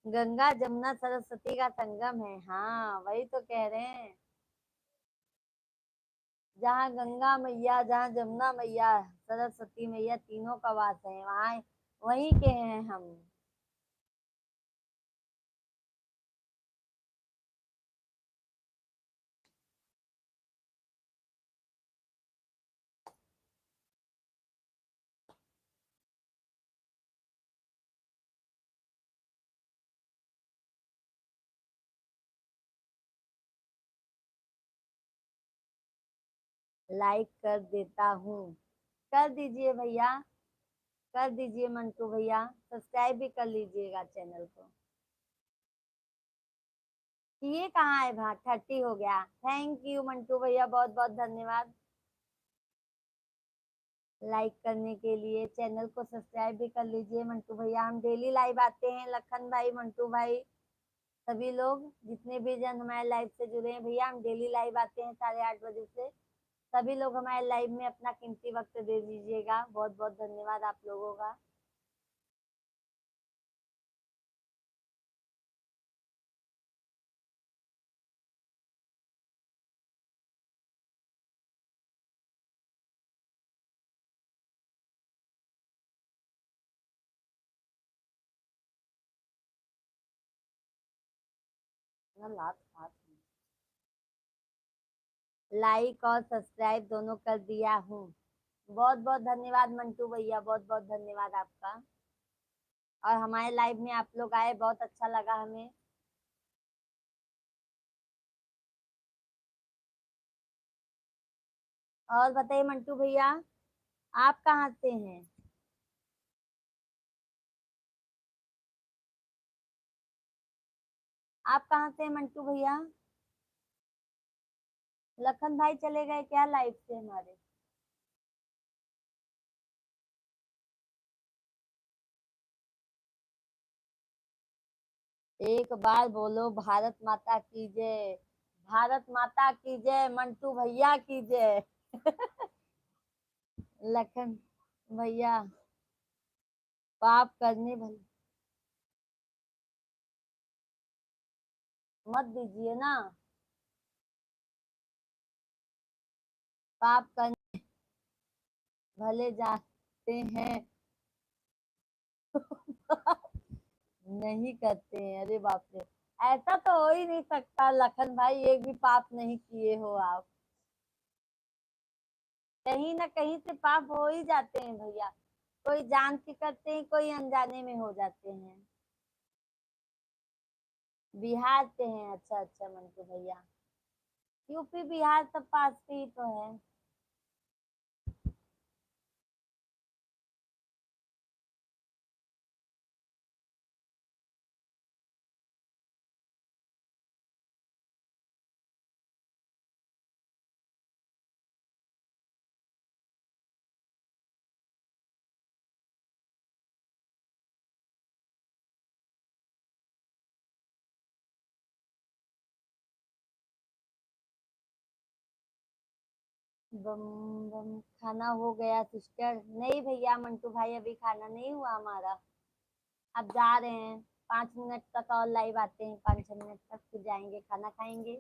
गंगा जमुना सरस्वती का संगम है, हाँ वही तो कह रहे हैं। जहाँ गंगा मैया, जहाँ जमुना मैया, सरस्वती मैया तीनों का वास है, वहाँ वहीं के हैं हम। लाइक कर देता हूँ, कर दीजिए भैया, कर दीजिए मंटू भैया, सब्सक्राइब भी कर लीजिएगा चैनल को। ये कहाँ है भाई? 30 हो गया। थैंक यू मंटू भैया, बहुत बहुत धन्यवाद लाइक करने के लिए। चैनल को सब्सक्राइब भी कर लीजिए मंटू भैया। हम डेली लाइव आते हैं, लखन भाई, मंटू भाई, सभी लोग जितने भी जन हमारे लाइव से जुड़े हैं भैया, हम डेली लाइव आते हैं 8:30 बजे से। सभी लोग हमारे लाइव में अपना कीमती वक्त दे दीजिएगा, बहुत बहुत धन्यवाद आप लोगों का। लाइक और सब्सक्राइब दोनों कर दिया हूँ। बहुत बहुत धन्यवाद मंटू भैया, बहुत बहुत धन्यवाद आपका। और हमारे लाइव में आप लोग आए, बहुत अच्छा लगा हमें। और बताइए मंटू भैया, आप कहाँ से हैं? आप कहाँ से हैं मंटू भैया? लखन भाई चले गए क्या लाइव से हमारे? एक बार बोलो भारत माता की जय, भारत माता की जय, मंटू भैया की जय। लखन भैया, पाप करने भले मत दीजिए ना, पाप करने भले जाते हैं। नहीं करते हैं, अरे बाप रे, ऐसा तो हो ही नहीं सकता लखन भाई, एक भी पाप नहीं किए हो आप। कहीं ना कहीं से पाप हो ही जाते हैं भैया, कोई जान के करते हैं, कोई अनजाने में हो जाते हैं। बिहार से हैं, अच्छा अच्छा मंटू भैया। यूपी बिहार सब पास पे ही तो है। बम बम। खाना हो गया सिस्टर? नहीं भैया मंटू भाई, अभी खाना नहीं हुआ हमारा। अब जा रहे हैं, 5 मिनट तक और लाइव आते हैं, 5-6 मिनट तक फिर जाएंगे, खाना खाएंगे,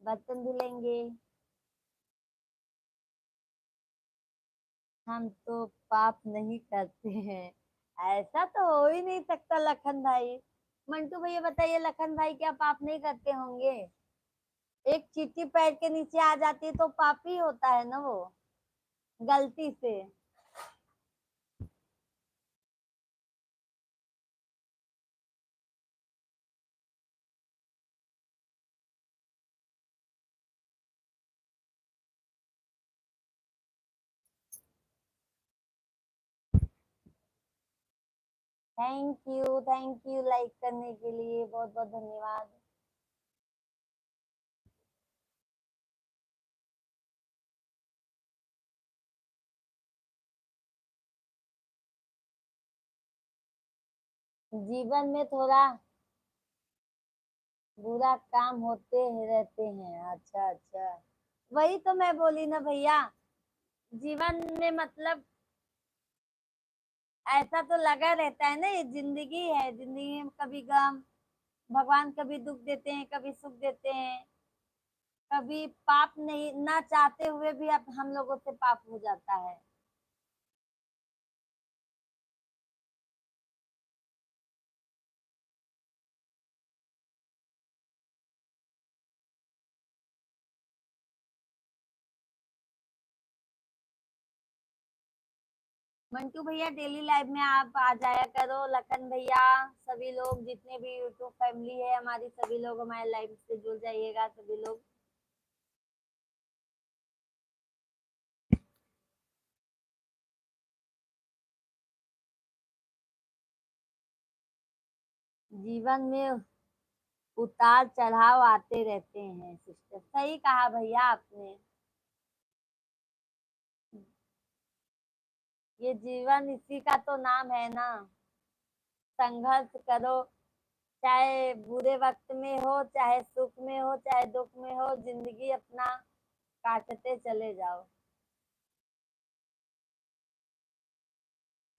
बर्तन धुलेंगे। हम तो पाप नहीं करते हैं। ऐसा तो हो ही नहीं सकता लखन भाई। मंटू भैया बताइए, लखन भाई क्या पाप नहीं करते होंगे? एक चींटी पैर के नीचे आ जाती है तो पाप ही होता है ना वो, गलती से। थैंक यू लाइक करने के लिए, बहुत बहुत धन्यवाद। जीवन में थोड़ा बुरा काम होते ही रहते हैं, अच्छा अच्छा। वही तो मैं बोली ना भैया, जीवन में मतलब ऐसा तो लगा रहता है ना, ये जिंदगी है, जिंदगी में कभी गम, भगवान कभी दुख देते हैं, कभी सुख देते हैं। कभी पाप नहीं ना चाहते हुए भी अब हम लोगों से पाप हो जाता है। मंटू भैया डेली लाइव में आप आ जाया करो, लखन भैया, सभी लोग जितने भी यूट्यूब फैमिली है हमारी, सभी लोग हमारे लाइव से जुड़ जाइएगा, सभी लोग। जीवन में उतार चढ़ाव आते रहते हैं सिस्टर, सही कहा भैया आपने। ये जीवन इसी का तो नाम है ना, संघर्ष करो, चाहे बुरे वक्त में हो, चाहे सुख में हो, चाहे दुख में हो, जिंदगी अपना काटते चले जाओ।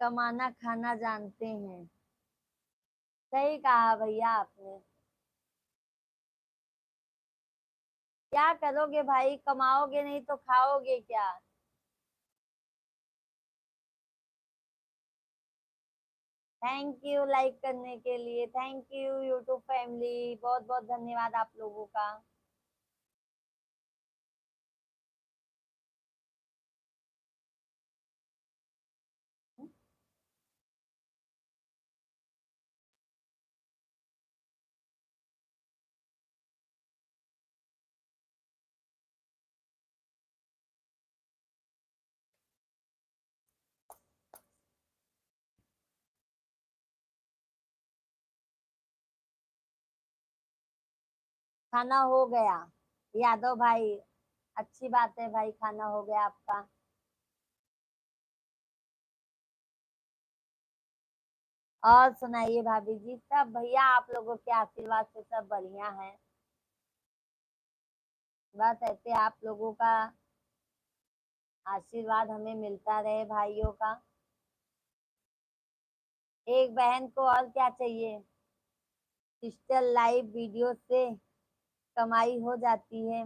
कमाना खाना जानते हैं, सही कहा भैया आपने। क्या करोगे भाई, कमाओगे नहीं तो खाओगे क्या? थैंक यू लाइक करने के लिए, थैंक यू यूट्यूब फैमिली, बहुत बहुत धन्यवाद आप लोगों का। खाना हो गया यादव भाई, अच्छी बात है भाई, खाना हो गया आपका। और सुनाइए भाभी जी, सब भैया आप लोगों के आशीर्वाद से सब बढ़िया है। बस ऐसे आप लोगों का आशीर्वाद हमें मिलता रहे भाइयों का। एक बहन को और क्या चाहिए, सिस्टर लाइव वीडियो से कमाई हो जाती है।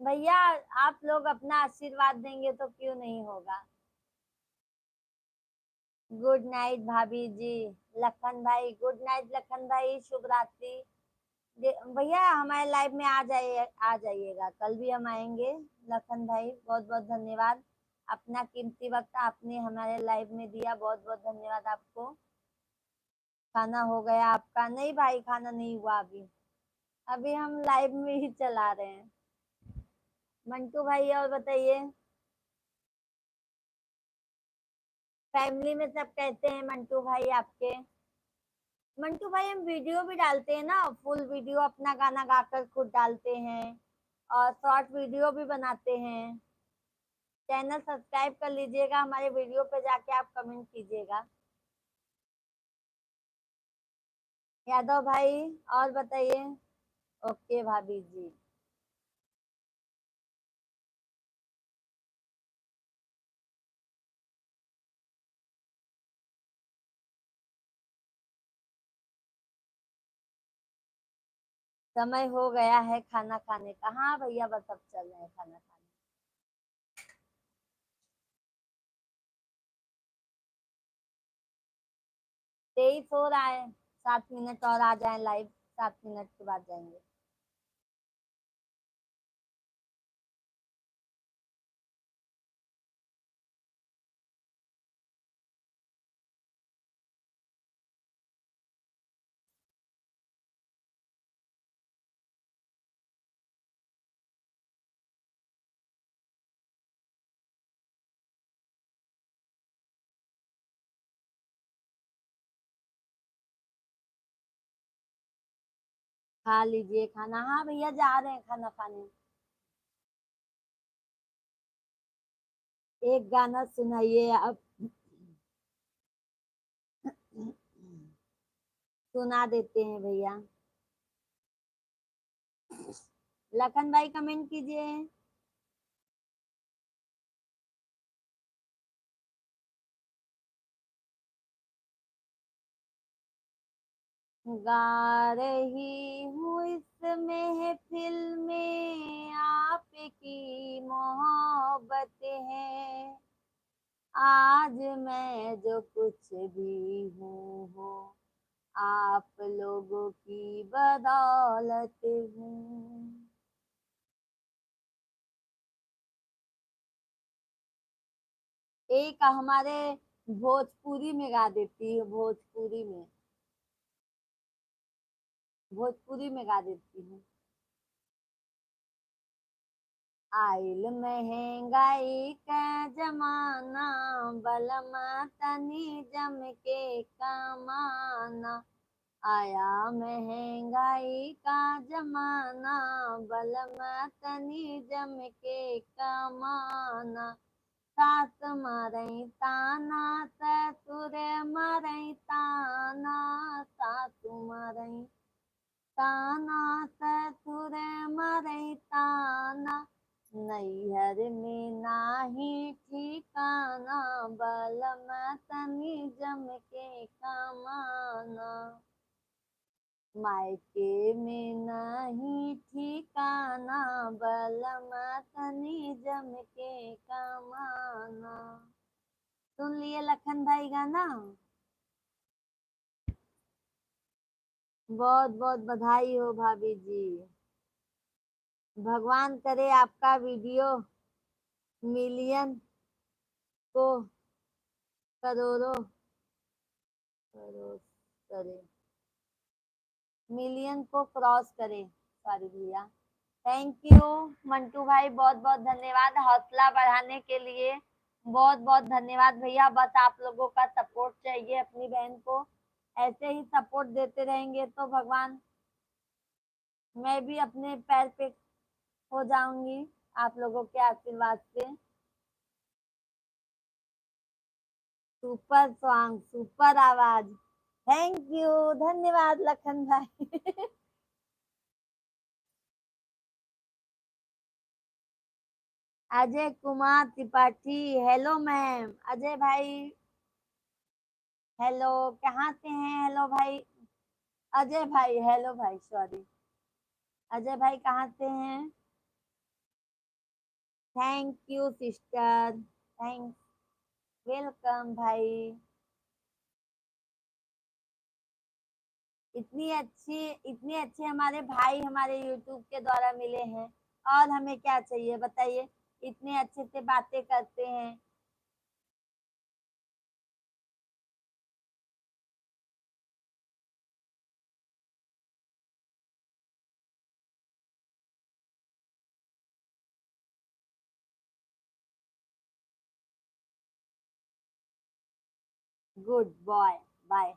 भैया आप लोग अपना आशीर्वाद देंगे तो क्यों नहीं होगा। गुड नाइट भाभी जी। लखन भाई गुड नाइट, लखन भाई शुभ रात्रि। भैया हमारे लाइव में आ जाइएगा, कल भी हम आएंगे। लखन भाई बहुत बहुत धन्यवाद, अपना कीमती वक्त आपने हमारे लाइव में दिया, बहुत बहुत धन्यवाद आपको। खाना हो गया आपका? नहीं भाई, खाना नहीं हुआ अभी। अभी हम लाइव में ही चला रहे हैं। मंटू भाई और बताइए, फैमिली में सब कैसे हैं मंटू भाई आपके? मंटू भाई हम वीडियो भी डालते हैं ना, फुल वीडियो अपना गाना गाकर खुद डालते हैं, और शॉर्ट वीडियो भी बनाते हैं। चैनल सब्सक्राइब कर लीजिएगा, हमारे वीडियो पे जाके आप कमेंट कीजिएगा। यादव भाई और बताइए। ओके भाभी जी। समय हो गया है खाना खाने का। हाँ भैया, बस अब चल रहे हैं खाना खाने। 23 हो रहा है, 7 मिनट और आ जाए लाइव, 7 मिनट के बाद जाएंगे। खा लीजिए खाना। हाँ भैया, जा रहे हैं खाना खाने। एक गाना सुनाइए अब। सुना देते हैं भैया। लखन भाई कमेंट कीजिए। गा रही हूँ इस महफिल में, आपकी मोहब्बत है। आज मैं जो कुछ भी हूँ आप लोगों की बदौलत हूँ। एक हमारे भोजपुरी में गा देती है, भोजपुरी में गा देती हूँ। आइल महंगाई का जमाना, बलमा तनी जम के कमाना। आया महंगाई का जमाना, बलमा तनी जम के कमाना। सास मारई ताना, ससुर मारई ताना। सासु मारई ताना, ससुर मारई ताना। नैहर में नाही ठिकाना, बलमा तनी जम के कमाना। मायके में नहीं ठिकाना, बलमा तनी जम के कमाना। सुन लिए लखन भाई गाना? बहुत बहुत बधाई हो भाभी जी। भगवान करे आपका वीडियो मिलियन को, करोड़ों, करोड़ करे, मिलियन को क्रॉस करे। सॉरी भैया। थैंक यू मंटू भाई, बहुत बहुत धन्यवाद हौसला बढ़ाने के लिए। बहुत बहुत धन्यवाद भैया। बस आप लोगों का सपोर्ट चाहिए अपनी बहन को। ऐसे ही सपोर्ट देते रहेंगे तो भगवान, मैं भी अपने पैर पे हो जाऊंगी आप लोगों के आशीर्वाद से। सुपर सॉन्ग, सुपर आवाज। थैंक यू, धन्यवाद लखन भाई। Ajay Kumar Tripathi, hello ma'am. अजय भाई हेलो, कहाँ से हैं? हेलो भाई। अजय भाई, हेलो भाई, सॉरी। अजय भाई कहाँ से हैं? Thank you sister, thanks, welcome भाई। इतनी अच्छी हमारे भाई हमारे यूट्यूब के द्वारा मिले हैं, और हमें क्या चाहिए बताइए। इतने अच्छे से बातें करते हैं। Good boy, bye.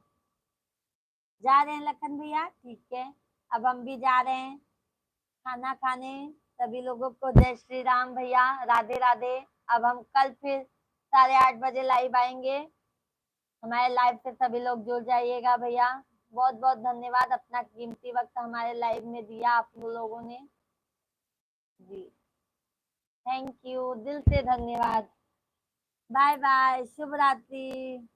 जा रहे हैं लखन भैया, ठीक है। अब हम भी जा रहे हैं खाना खाने। सभी लोगों को जय श्री राम भैया, राधे राधे। अब हम कल फिर 8:30 बजे लाइव आएंगे। हमारे लाइव से सभी लोग जुड़ जाइएगा भैया। बहुत बहुत धन्यवाद, अपना कीमती वक्त हमारे लाइव में दिया आप लोगों ने जी। थैंक यू, दिल से धन्यवाद। बाय बाय, शुभ रात्रि।